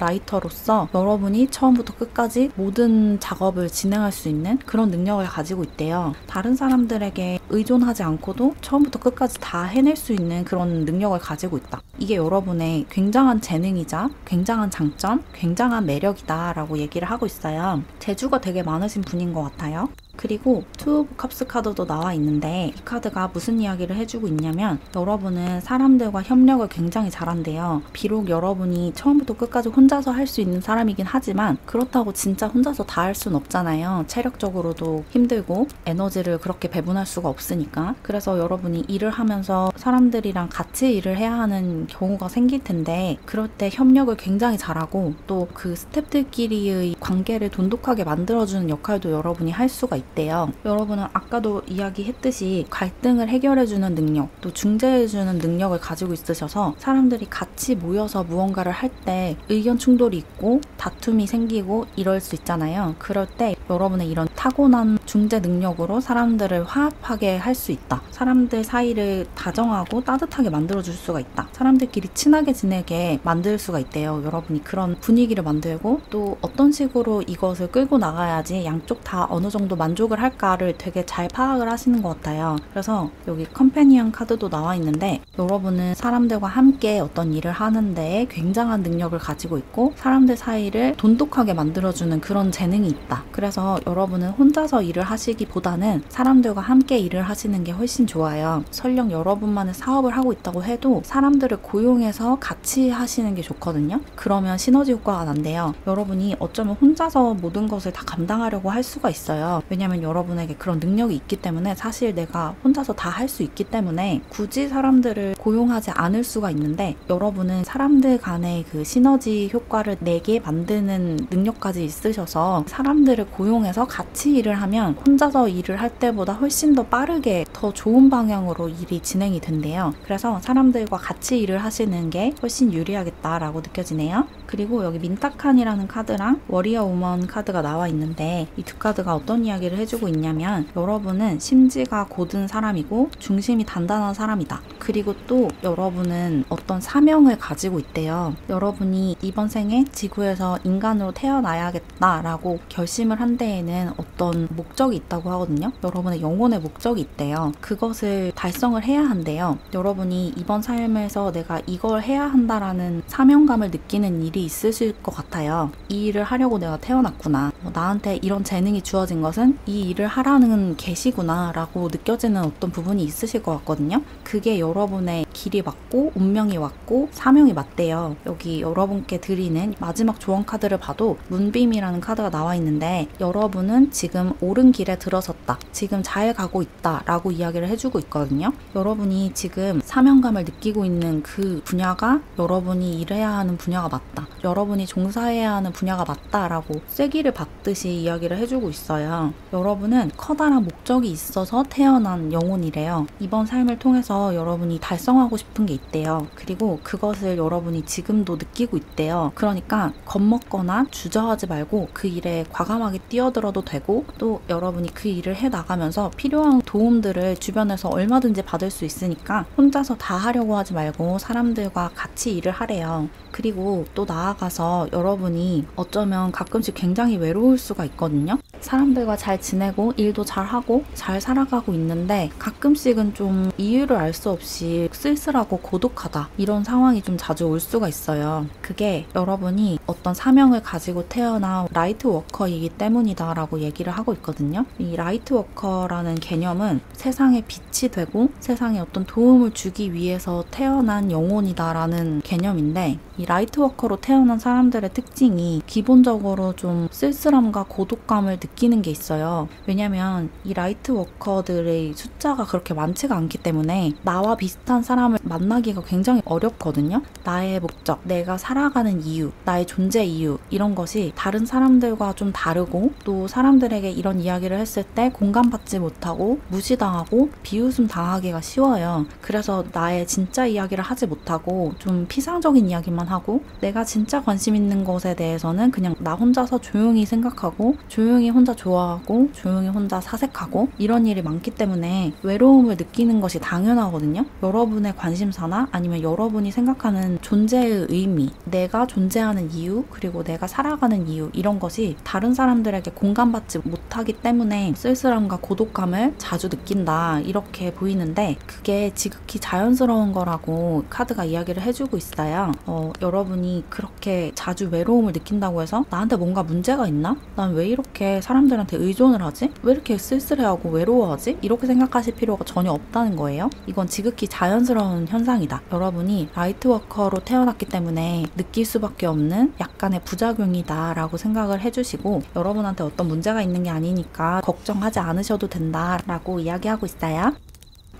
싱어송라이터로서 여러분이 처음부터 끝까지 모든 작업을 진행할 수 있는 그런 능력을 가지고 있대요. 다른 사람들에게 의존하지 않고도 처음부터 끝까지 다 해낼 수 있는 그런 능력을 가지고 있다. 이게 여러분의 굉장한 재능이자 굉장한 장점, 굉장한 매력이다 라고 얘기를 하고 있어요. 재주가 되게 많으신 분인 것 같아요. 그리고 투 오브 컵스 카드도 나와 있는데 이 카드가 무슨 이야기를 해주고 있냐면 여러분은 사람들과 협력을 굉장히 잘한대요. 비록 여러분이 처음부터 끝까지 혼자서 할 수 있는 사람이긴 하지만 그렇다고 진짜 혼자서 다 할 순 없잖아요. 체력적으로도 힘들고 에너지를 그렇게 배분할 수가 없으니까. 그래서 여러분이 일을 하면서 사람들이랑 같이 일을 해야 하는 경우가 생길 텐데 그럴 때 협력을 굉장히 잘하고 또 그 스태프들끼리의 관계를 돈독하게 만들어주는 역할도 여러분이 할 수가 있대요. 여러분은 아까도 이야기했듯이 갈등을 해결해주는 능력, 또 중재해주는 능력을 가지고 있으셔서 사람들이 같이 모여서 무언가를 할 때 의견 충돌이 있고 다툼이 생기고 이럴 수 있잖아요. 그럴 때 여러분의 이런 타고난 중재 능력으로 사람들을 화합하게 할 수 있다. 사람들 사이를 다정하고 따뜻하게 만들어줄 수가 있다. 사람들끼리 친하게 지내게 만들 수가 있대요. 여러분이 그런 분위기를 만들고 또 어떤 식으로 이것을 끌고 나가야지 양쪽 다 어느 정도 만족을 할까를 되게 잘 파악을 하시는 것 같아요. 그래서 여기 컴패니언 카드도 나와 있는데 여러분은 사람들과 함께 어떤 일을 하는데 굉장한 능력을 가지고 있고 사람들 사이를 돈독하게 만들어주는 그런 재능이 있다. 그래서 여러분은 혼자서 일을 하시기보다는 사람들과 함께 일을 하시는 게 훨씬 좋아요. 설령 여러분만의 사업을 하고 있다고 해도 사람들을 고용해서 같이 하시는 게 좋거든요. 그러면 시너지 효과가 난대요. 여러분이 어쩌면 혼자서 모든 것을 다 감당하려고 할 수가 있어요. 왜냐면 여러분에게 그런 능력이 있기 때문에 사실 내가 혼자서 다 할 수 있기 때문에 굳이 사람들을 고용하지 않을 수가 있는데 여러분은 사람들 간의 그 시너지 효과를 내게 만드는 능력까지 있으셔서 사람들을 고용해서 같이 일을 하면 혼자서 일을 할 때보다 훨씬 더 빠르게 더 좋은 방향으로 일이 진행이 된대요. 그래서 사람들과 같이 일을 하시는 게 훨씬 유리하겠다라고 느껴지네요. 그리고 여기 민타칸이라는 카드랑 워리어 우먼 카드가 나와 있는데 이 두 카드가 어떤 이야기를 해주고 있냐면 여러분은 심지가 곧은 사람이고 중심이 단단한 사람이다. 그리고 또 여러분은 어떤 사명을 가지고 있대요. 여러분이 이번 생에 지구에서 인간으로 태어나야겠다라고 결심을 한 데에는 어떤 목적이 있다고 하거든요. 여러분의 영혼의 목적이 있대요. 그것을 달성을 해야 한대요. 여러분이 이번 삶에서 내가 이걸 해야 한다라는 사명감을 느끼는 일이 있으실 것 같아요. 이 일을 하려고 내가 태어났구나. 나한테 이런 재능이 주어진 것은 이 일을 하라는 계시구나 라고 느껴지는 어떤 부분이 있으실 것 같거든요. 그게 여러분의 길이 맞고 운명이 맞고 사명이 맞대요. 여기 여러분께 드리는 마지막 조언 카드를 봐도 문빔이라는 카드가 나와 있는데 여러분은 지금 옳은 길에 들어섰다. 지금 잘 가고 있다 라고 이야기를 해주고 있거든요. 여러분이 지금 사명감을 느끼고 있는 그 분야가 여러분이 일해야 하는 분야가 맞다. 여러분이 종사해야 하는 분야가 맞다라고 쐐기를 받듯이 이야기를 해주고 있어요. 여러분은 커다란 목적이 있어서 태어난 영혼이래요. 이번 삶을 통해서 여러분이 달성하고 싶은 게 있대요. 그리고 그것을 여러분이 지금도 느끼고 있대요. 그러니까 겁먹거나 주저하지 말고 그 일에 과감하게 뛰어들어도 되고 또 여러분이 그 일을 해나가면서 필요한 도움들을 주변에서 얼마든지 받을 수 있으니까 혼자서 다 하려고 하지 말고 사람들과 같이 일을 하래요. 그리고 또 나아가서 여러분이 어쩌면 가끔씩 굉장히 외로울 수가 있거든요. 사람들과 잘 지내고 일도 잘하고 잘 살아가고 있는데 가끔씩은 좀 이유를 알 수 없이 쓸쓸하고 고독하다 이런 상황이 좀 자주 올 수가 있어요. 그게 여러분이 어떤 사명을 가지고 태어난 라이트 워커이기 때문이다 라고 얘기를 하고 있거든요. 이 라이트 워커라는 개념은 세상에 빛이 되고 세상에 어떤 도움을 주기 위해서 태어난 영혼이다 라는 개념인데 이 라이트 워커로 태어난 사람들의 특징이 기본적으로 좀 쓸쓸함과 고독감을 느끼는 게 있어요. 왜냐면 이 라이트 워커들의 숫자가 그렇게 많지가 않기 때문에 나와 비슷한 사람을 만나기가 굉장히 어렵거든요. 나의 목적, 내가 살아가는 이유, 나의 존재 이유 이런 것이 다른 사람들과 좀 다르고 또 사람들에게 이런 이야기를 했을 때 공감받지 못하고 무시당하고 비웃음 당하기가 쉬워요. 그래서 나의 진짜 이야기를 하지 못하고 좀 피상적인 이야기만 하고 내가 진짜 관심 있는 것에 대해서는 그냥 나 혼자서 조용히 생각하고 조용히 혼자 좋아하고 조용히 혼자 사색하고 이런 일이 많기 때문에 외로움을 느끼는 것이 당연하거든요. 여러분의 관심사나 아니면 여러분이 생각하는 존재의 의미, 내가 존재하는 이유, 그리고 내가 살아가는 이유 이런 것이 다른 사람들에게 공감받지 못하기 때문에 쓸쓸함과 고독감을 자주 느낀다 이렇게 보이는데 그게 지극히 자연스러운 거라고 카드가 이야기를 해주고 있어요. 여러분이 그렇게 자주 외로움을 느낀다고 해서 나한테 뭔가 문제가 있나? 난 왜 이렇게 사람들한테 의존을 하지? 왜 이렇게 쓸쓸해하고 외로워하지? 이렇게 생각하실 필요가 전혀 없다는 거예요. 이건 지극히 자연스러운 현상이다. 여러분이 라이트워커로 태어났기 때문에 느낄 수밖에 없는 약간의 부작용이다 라고 생각을 해주시고 여러분한테 어떤 문제가 있는 게 아니니까 걱정하지 않으셔도 된다 라고 이야기하고 있어요.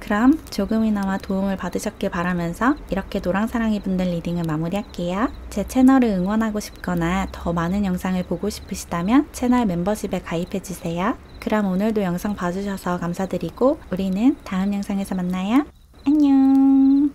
그럼 조금이나마 도움을 받으셨길 바라면서 이렇게 노랑사랑이 분들 리딩을 마무리할게요. 제 채널을 응원하고 싶거나 더 많은 영상을 보고 싶으시다면 채널 멤버십에 가입해주세요. 그럼 오늘도 영상 봐주셔서 감사드리고 우리는 다음 영상에서 만나요. 안녕.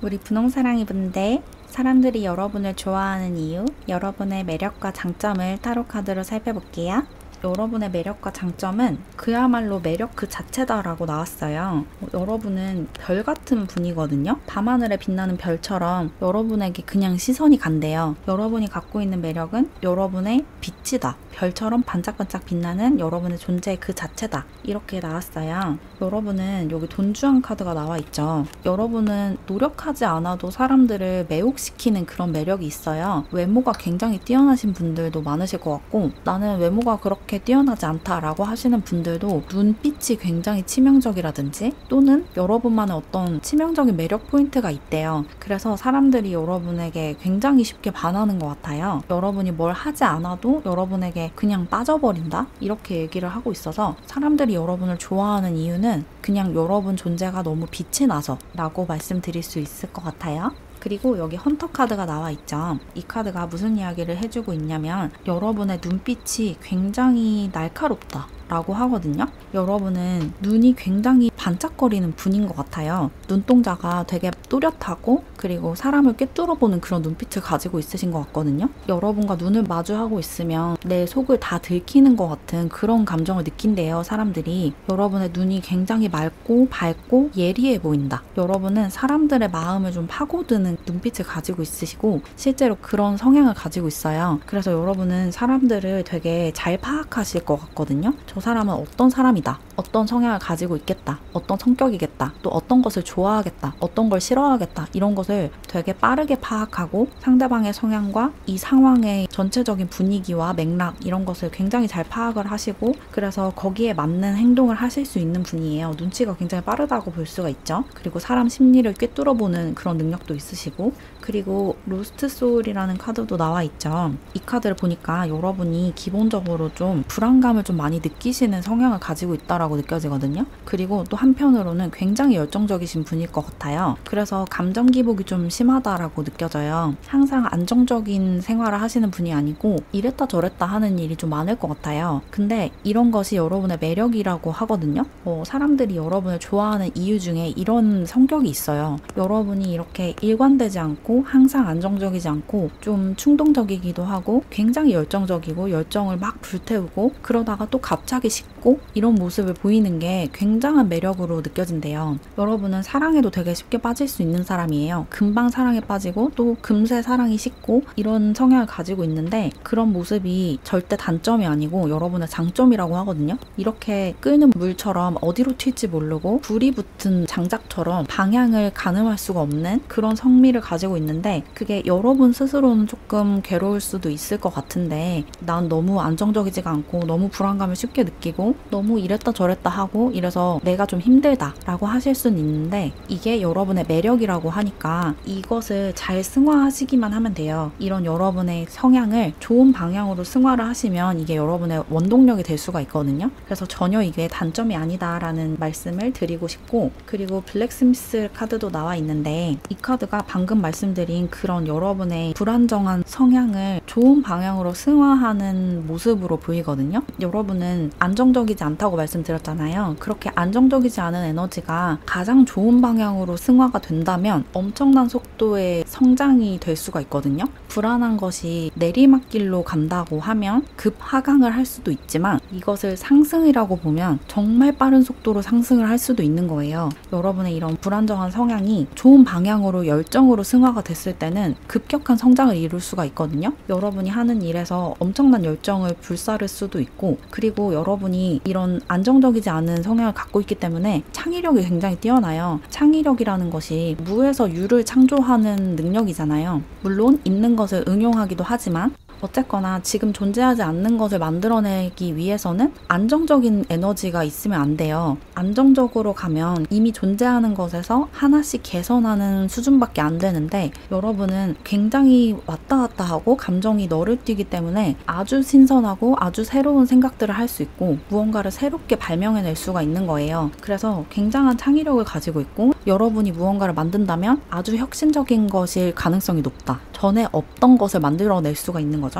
우리 분홍사랑이 분들, 사람들이 여러분을 좋아하는 이유, 여러분의 매력과 장점을 타로카드로 살펴볼게요. 여러분의 매력과 장점은 그야말로 매력 그 자체다라고 나왔어요. 여러분은 별 같은 분이거든요. 밤하늘에 빛나는 별처럼 여러분에게 그냥 시선이 간대요. 여러분이 갖고 있는 매력은 여러분의 빛이다. 별처럼 반짝반짝 빛나는 여러분의 존재 그 자체다. 이렇게 나왔어요. 여러분은 여기 돈주왕 카드가 나와 있죠. 여러분은 노력하지 않아도 사람들을 매혹시키는 그런 매력이 있어요. 외모가 굉장히 뛰어나신 분들도 많으실 것 같고 나는 외모가 그렇게 뛰어나지 않다라고 하시는 분들도 눈빛이 굉장히 치명적이라든지 또는 여러분만의 어떤 치명적인 매력 포인트가 있대요. 그래서 사람들이 여러분에게 굉장히 쉽게 반하는 것 같아요. 여러분이 뭘 하지 않아도 여러분에게 그냥 빠져버린다? 이렇게 얘기를 하고 있어서 사람들이 여러분을 좋아하는 이유는 그냥 여러분 존재가 너무 빛이 나서 라고 말씀드릴 수 있을 것 같아요. 그리고 여기 헌터 카드가 나와 있죠. 이 카드가 무슨 이야기를 해주고 있냐면 여러분의 눈빛이 굉장히 날카롭다 라고 하거든요. 여러분은 눈이 굉장히 반짝거리는 분인 것 같아요. 눈동자가 되게 또렷하고 그리고 사람을 꿰뚫어보는 그런 눈빛을 가지고 있으신 것 같거든요. 여러분과 눈을 마주하고 있으면 내 속을 다 들키는 것 같은 그런 감정을 느낀대요. 사람들이. 여러분의 눈이 굉장히 맑고 밝고 예리해 보인다. 여러분은 사람들의 마음을 좀 파고드는 눈빛을 가지고 있으시고 실제로 그런 성향을 가지고 있어요. 그래서 여러분은 사람들을 되게 잘 파악하실 것 같거든요. 저 사람은 어떤 사람이다. 어떤 성향을 가지고 있겠다. 어떤 성격이겠다. 또 어떤 것을 좋아하겠다. 어떤 걸 싫어하겠다. 이런 것을 되게 빠르게 파악하고 상대방의 성향과 이 상황의 전체적인 분위기와 맥락 이런 것을 굉장히 잘 파악을 하시고 그래서 거기에 맞는 행동을 하실 수 있는 분이에요. 눈치가 굉장히 빠르다고 볼 수가 있죠. 그리고 사람 심리를 꿰뚫어보는 그런 능력도 있으시고 그리고 로스트 소울이라는 카드도 나와 있죠. 이 카드를 보니까 여러분이 기본적으로 좀 불안감을 좀 많이 느끼시는 성향을 가지고 있다라고 느껴지거든요. 그리고 또 한편으로는 굉장히 열정적이신 분일 것 같아요. 그래서 감정 기복이 좀 심하다라고 느껴져요. 항상 안정적인 생활을 하시는 분이 아니고 이랬다 저랬다 하는 일이 좀 많을 것 같아요. 근데 이런 것이 여러분의 매력이라고 하거든요. 사람들이 여러분을 좋아하는 이유 중에 이런 성격이 있어요. 여러분이 이렇게 일관되지 않고 항상 안정적이지 않고 좀 충동적이기도 하고 굉장히 열정적이고 열정을 막 불태우고 그러다가 또 갑자기 식고 이런 모습을 보이는 게 굉장한 매력으로 느껴진대요. 여러분은 사랑에도 되게 쉽게 빠질 수 있는 사람이에요. 금방 사랑에 빠지고 또 금세 사랑이 식고 이런 성향을 가지고 있는데 그런 모습이 절대 단점이 아니고 여러분의 장점이라고 하거든요. 이렇게 끓는 물처럼 어디로 튈지 모르고 불이 붙은 장작처럼 방향을 가늠할 수가 없는 그런 성미를 가지고 있는데 그게 여러분 스스로는 조금 괴로울 수도 있을 것 같은데 난 너무 안정적이지가 않고 너무 불안감을 쉽게 느끼고 너무 이랬다 저랬다 하고 이래서 내가 좀 힘들다 라고 하실 수는 있는데, 이게 여러분의 매력이라고 하니까 이것을 잘 승화하시기만 하면 돼요. 이런 여러분의 성향을 좋은 방향으로 승화를 하시면 이게 여러분의 원동력이 될 수가 있거든요. 그래서 전혀 이게 단점이 아니다 라는 말씀을 드리고 싶고, 그리고 블랙스미스 카드도 나와 있는데, 이 카드가 방금 말씀드린 그런 여러분의 불안정한 성향을 좋은 방향으로 승화하는 모습으로 보이거든요. 여러분은 안정적이지 않다고 말씀드렸잖아요. 그렇게 안정적이지 않은 에너지가 가장 좋은 방향으로 승화가 된다면 엄청난 속도의 성장이 될 수가 있거든요. 불안한 것이 내리막길로 간다고 하면 급 하강을 할 수도 있지만, 이것을 상승이라고 보면 정말 빠른 속도로 상승을 할 수도 있는 거예요. 여러분의 이런 불안정한 성향이 좋은 방향으로 열정으로 승화가 됐을 때는 급격한 성장을 이룰 수가 있거든요. 여러분이 하는 일에서 엄청난 열정을 불사를 수도 있고, 그리고 여러분이 이런 안정적이지 않은 성향을 갖고 있기 때문에 창의력이 굉장히 뛰어나요. 창의력이라는 것이 무에서 유를 창조하는 능력이잖아요. 물론 있는 것을 응용하기도 하지만, 어쨌거나 지금 존재하지 않는 것을 만들어내기 위해서는 안정적인 에너지가 있으면 안 돼요. 안정적으로 가면 이미 존재하는 것에서 하나씩 개선하는 수준밖에 안 되는데, 여러분은 굉장히 왔다 갔다 하고 감정이 너를 뛰기 때문에 아주 신선하고 아주 새로운 생각들을 할 수 있고 무언가를 새롭게 발명해낼 수가 있는 거예요. 그래서 굉장한 창의력을 가지고 있고, 여러분이 무언가를 만든다면 아주 혁신적인 것일 가능성이 높다. 전에 없던 것을 만들어낼 수가 있는 거죠.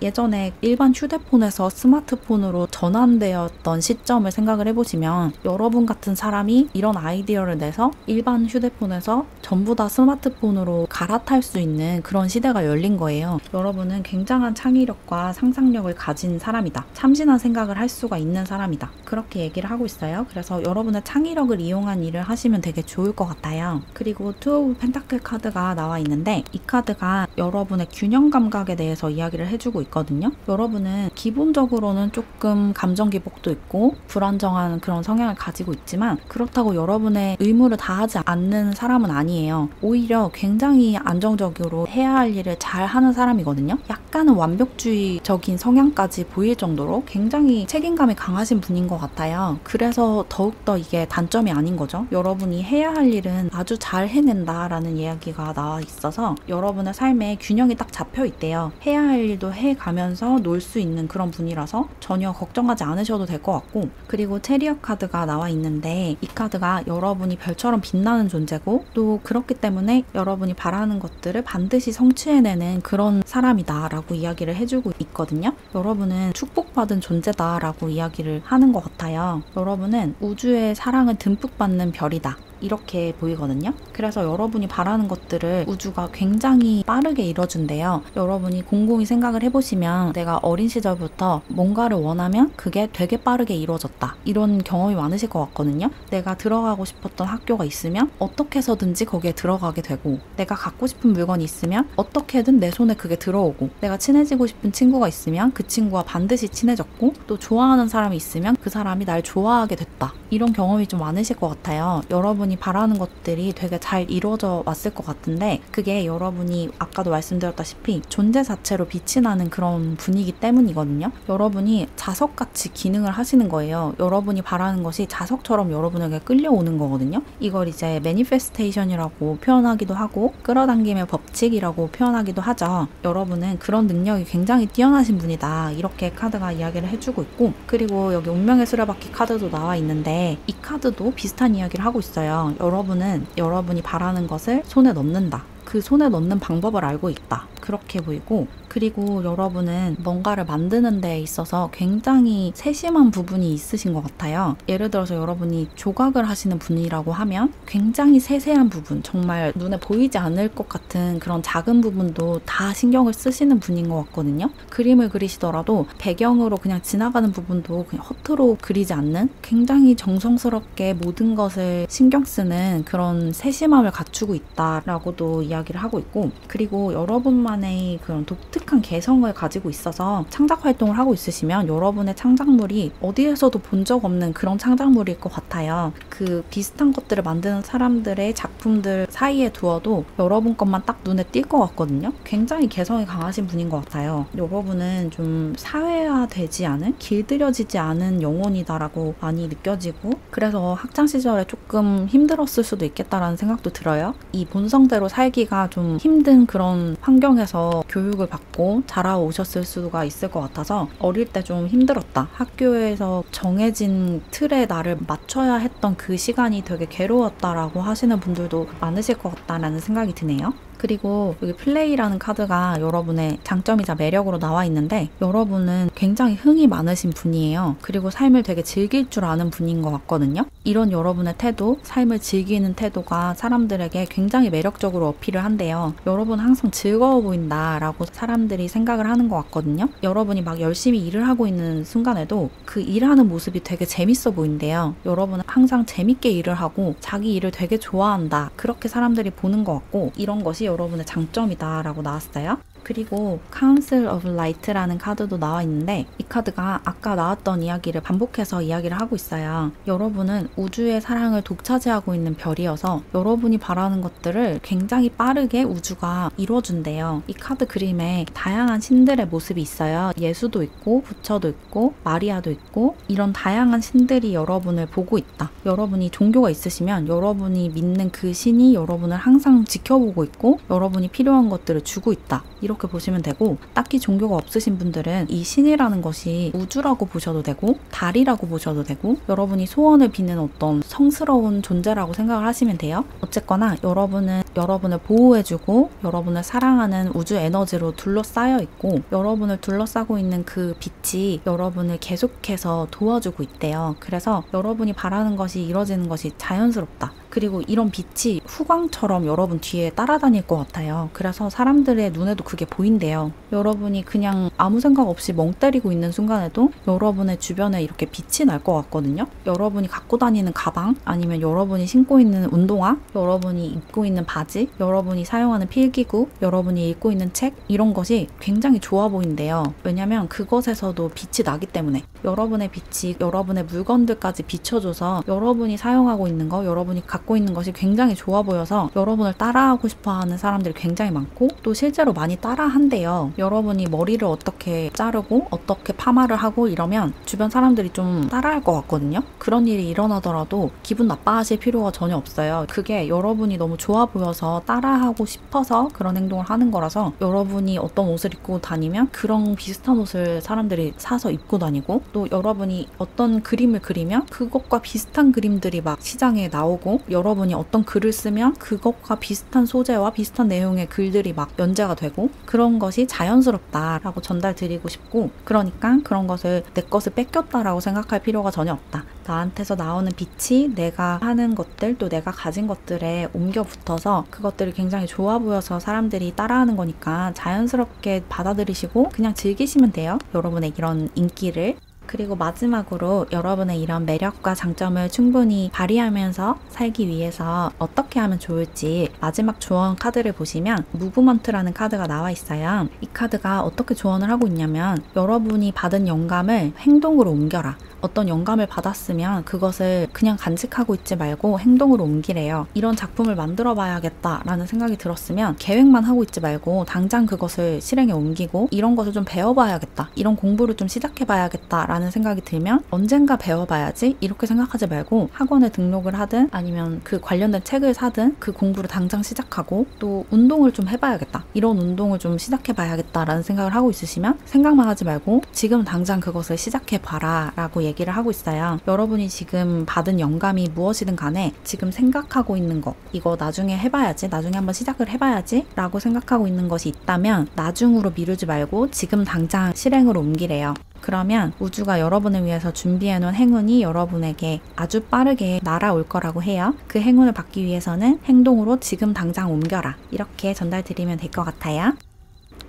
예전에 일반 휴대폰에서 스마트폰으로 전환되었던 시점을 생각을 해보시면, 여러분 같은 사람이 이런 아이디어를 내서 일반 휴대폰에서 전부 다 스마트폰으로 갈아탈 수 있는 그런 시대가 열린 거예요. 여러분은 굉장한 창의력과 상상력을 가진 사람이다. 참신한 생각을 할 수가 있는 사람이다. 그렇게 얘기를 하고 있어요. 그래서 여러분의 창의력을 이용한 일을 하시면 되게 좋을 것 같아요. 그리고 투 오브 펜타클 카드가 나와 있는데, 이 카드가 여러분의 균형 감각에 대해서 이야기를 해주고 있거든요. 여러분은 기본적으로는 조금 감정 기복도 있고 불안정한 그런 성향을 가지고 있지만, 그렇다고 여러분의 의무를 다하지 않는 사람은 아니에요. 오히려 굉장히 안정적으로 해야 할 일을 잘 하는 사람이거든요. 약간은 완벽주의적인 성향까지 보일 정도로 굉장히 책임감이 강하신 분인 것 같아요. 그래서 더욱더 이게 단점이 아닌 거죠. 여러분이 해야 할 일은 아주 잘 해낸다라는 이야기가 나와 있어서 여러분의 삶에 균형이 딱 잡혀 있대요. 해야 할 일도 해가면서 놀 수 있는 그런 분이라서 전혀 걱정하지 않으셔도 될 것 같고, 그리고 체리엇 카드가 나와 있는데, 이 카드가 여러분이 별처럼 빛나는 존재고, 또 그렇기 때문에 여러분이 바라는 것들을 반드시 성취해내는 그런 사람이다 라고 이야기를 해주고 있거든요. 여러분은 축복받은 존재다 라고 이야기를 하는 것 같아요. 여러분은 우주의 사랑을 듬뿍 받는 별이다, 이렇게 보이거든요. 그래서 여러분이 바라는 것들을 우주가 굉장히 빠르게 이뤄준대요. 여러분이 곰곰이 생각을 해보시면, 내가 어린 시절부터 뭔가를 원하면 그게 되게 빠르게 이루어졌다, 이런 경험이 많으실 것 같거든요. 내가 들어가고 싶었던 학교가 있으면 어떻게 해서든지 거기에 들어가게 되고, 내가 갖고 싶은 물건이 있으면 어떻게든 내 손에 그게 들어오고, 내가 친해지고 싶은 친구가 있으면 그 친구와 반드시 친해졌고, 또 좋아하는 사람이 있으면 그 사람이 날 좋아하게 됐다, 이런 경험이 좀 많으실 것 같아요. 여러분이 바라는 것들이 되게 잘 이루어져 왔을 것 같은데, 그게 여러분이 아까도 말씀드렸다시피 존재 자체로 빛이 나는 그런 분이기 때문이거든요. 여러분이 자석같이 기능을 하시는 거예요. 여러분이 바라는 것이 자석처럼 여러분에게 끌려오는 거거든요. 이걸 이제 매니페스테이션이라고 표현하기도 하고 끌어당김의 법칙이라고 표현하기도 하죠. 여러분은 그런 능력이 굉장히 뛰어나신 분이다, 이렇게 카드가 이야기를 해주고 있고, 그리고 여기 운명의 수레바퀴 카드도 나와 있는데, 이 카드도 비슷한 이야기를 하고 있어요. 여러분은 여러분이 바라는 것을 손에 넣는다, 그 손에 넣는 방법을 알고 있다, 그렇게 보이고, 그리고 여러분은 뭔가를 만드는 데 있어서 굉장히 세심한 부분이 있으신 것 같아요. 예를 들어서 여러분이 조각을 하시는 분이라고 하면 굉장히 세세한 부분, 정말 눈에 보이지 않을 것 같은 그런 작은 부분도 다 신경을 쓰시는 분인 것 같거든요. 그림을 그리시더라도 배경으로 그냥 지나가는 부분도 그냥 허투루 그리지 않는, 굉장히 정성스럽게 모든 것을 신경 쓰는 그런 세심함을 갖추고 있다라고도 이야기를 하고 있고, 그리고 여러분만의 그런 독특한 개성을 가지고 있어서 창작 활동을 하고 있으시면 여러분의 창작물이 어디에서도 본 적 없는 그런 창작물일 것 같아요. 그 비슷한 것들을 만드는 사람들의 작품들 사이에 두어도 여러분 것만 딱 눈에 띌 것 같거든요. 굉장히 개성이 강하신 분인 것 같아요. 여러분은 좀 사회화되지 않은, 길들여지지 않은 영혼이다라고 많이 느껴지고, 그래서 학창 시절에 조금 힘들었을 수도 있겠다라는 생각도 들어요. 이 본성대로 살기가 좀 힘든 그런 환경에서 교육을 받고 자라오셨을 수가 있을 것 같아서 어릴 때 좀 힘들었다. 학교에서 정해진 틀에 나를 맞춰야 했던 그 시간이 되게 괴로웠다라고 하시는 분들도 많으실 것 같다라는 생각이 드네요. 그리고 여기 플레이라는 카드가 여러분의 장점이자 매력으로 나와 있는데, 여러분은 굉장히 흥이 많으신 분이에요. 그리고 삶을 되게 즐길 줄 아는 분인 것 같거든요. 이런 여러분의 태도, 삶을 즐기는 태도가 사람들에게 굉장히 매력적으로 어필을 한대요. 여러분 항상 즐거워 보인다라고 사람들이 생각을 하는 것 같거든요. 여러분이 막 열심히 일을 하고 있는 순간에도 그 일하는 모습이 되게 재밌어 보인대요. 여러분은 항상 재밌게 일을 하고 자기 일을 되게 좋아한다, 그렇게 사람들이 보는 것 같고, 이런 것이 여러분의 장점이다 라고 나왔어요. 그리고 Council of Light라는 카드도 나와 있는데, 이 카드가 아까 나왔던 이야기를 반복해서 이야기를 하고 있어요. 여러분은 우주의 사랑을 독차지하고 있는 별이어서 여러분이 바라는 것들을 굉장히 빠르게 우주가 이루어준대요. 이 카드 그림에 다양한 신들의 모습이 있어요. 예수도 있고 부처도 있고 마리아도 있고, 이런 다양한 신들이 여러분을 보고 있다. 여러분이 종교가 있으시면 여러분이 믿는 그 신이 여러분을 항상 지켜보고 있고 여러분이 필요한 것들을 주고 있다, 이렇게 보시면 되고, 딱히 종교가 없으신 분들은 이 신이라는 것이 우주라고 보셔도 되고 달이라고 보셔도 되고, 여러분이 소원을 비는 어떤 성스러운 존재라고 생각을 하시면 돼요. 어쨌거나 여러분은 여러분을 보호해주고 여러분을 사랑하는 우주 에너지로 둘러싸여 있고, 여러분을 둘러싸고 있는 그 빛이 여러분을 계속해서 도와주고 있대요. 그래서 여러분이 바라는 것이 이루어지는 것이 자연스럽다. 그리고 이런 빛이 후광처럼 여러분 뒤에 따라다닐 것 같아요. 그래서 사람들의 눈에도 그게 보인대요. 여러분이 그냥 아무 생각 없이 멍 때리고 있는 순간에도 여러분의 주변에 이렇게 빛이 날 것 같거든요. 여러분이 갖고 다니는 가방, 아니면 여러분이 신고 있는 운동화, 여러분이 입고 있는 바지, 여러분이 사용하는 필기구, 여러분이 읽고 있는 책, 이런 것이 굉장히 좋아 보인대요. 왜냐면 그것에서도 빛이 나기 때문에. 여러분의 빛이 여러분의 물건들까지 비춰줘서 여러분이 사용하고 있는 거, 여러분이 갖고 있는 것이 굉장히 좋아 보여서 여러분을 따라하고 싶어하는 사람들이 굉장히 많고, 또 실제로 많이 따라한대요. 여러분이 머리를 어떻게 자르고 어떻게 파마를 하고 이러면 주변 사람들이 좀 따라할 것 같거든요. 그런 일이 일어나더라도 기분 나빠하실 필요가 전혀 없어요. 그게 여러분이 너무 좋아 보여서 따라하고 싶어서 그런 행동을 하는 거라서, 여러분이 어떤 옷을 입고 다니면 그런 비슷한 옷을 사람들이 사서 입고 다니고, 또 여러분이 어떤 그림을 그리면 그것과 비슷한 그림들이 막 시장에 나오고, 여러분이 어떤 글을 쓰면 그것과 비슷한 소재와 비슷한 내용의 글들이 막 연재가 되고, 그런 것이 자연스럽다라고 전달드리고 싶고, 그러니까 그런 것을 내 것을 뺏겼다라고 생각할 필요가 전혀 없다. 나한테서 나오는 빛이 내가 하는 것들, 또 내가 가진 것들에 옮겨 붙어서 그것들이 굉장히 좋아 보여서 사람들이 따라하는 거니까 자연스럽게 받아들이시고 그냥 즐기시면 돼요. 여러분의 이런 인기를. 그리고 마지막으로 여러분의 이런 매력과 장점을 충분히 발휘하면서 살기 위해서 어떻게 하면 좋을지 마지막 조언 카드를 보시면 무브먼트라는 카드가 나와 있어요. 이 카드가 어떻게 조언을 하고 있냐면, 여러분이 받은 영감을 행동으로 옮겨라. 어떤 영감을 받았으면 그것을 그냥 간직하고 있지 말고 행동으로 옮기래요. 이런 작품을 만들어 봐야겠다라는 생각이 들었으면 계획만 하고 있지 말고 당장 그것을 실행에 옮기고, 이런 것을 좀 배워봐야겠다, 이런 공부를 좀 시작해 봐야겠다라는 생각이 들면 언젠가 배워봐야지, 이렇게 생각하지 말고 학원에 등록을 하든 아니면 그 관련된 책을 사든 그 공부를 당장 시작하고, 또 운동을 좀 해봐야겠다, 이런 운동을 좀 시작해 봐야겠다라는 생각을 하고 있으시면 생각만 하지 말고 지금 당장 그것을 시작해 봐라 라고 얘기를 하고 있어요. 여러분이 지금 받은 영감이 무엇이든 간에 지금 생각하고 있는 거, 이거 나중에 해봐야지, 나중에 한번 시작을 해봐야지 라고 생각하고 있는 것이 있다면 나중으로 미루지 말고 지금 당장 실행으로 옮기래요. 그러면 우주가 여러분을 위해서 준비해놓은 행운이 여러분에게 아주 빠르게 날아올 거라고 해요. 그 행운을 받기 위해서는 행동으로 지금 당장 옮겨라, 이렇게 전달드리면 될 것 같아요.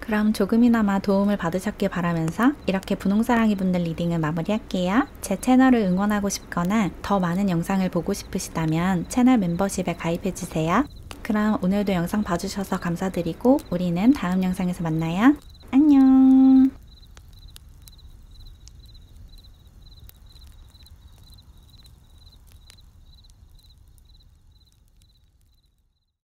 그럼 조금이나마 도움을 받으셨길 바라면서 이렇게 분홍사랑이 분들 리딩을 마무리할게요. 제 채널을 응원하고 싶거나 더 많은 영상을 보고 싶으시다면 채널 멤버십에 가입해주세요. 그럼 오늘도 영상 봐주셔서 감사드리고 우리는 다음 영상에서 만나요. 안녕.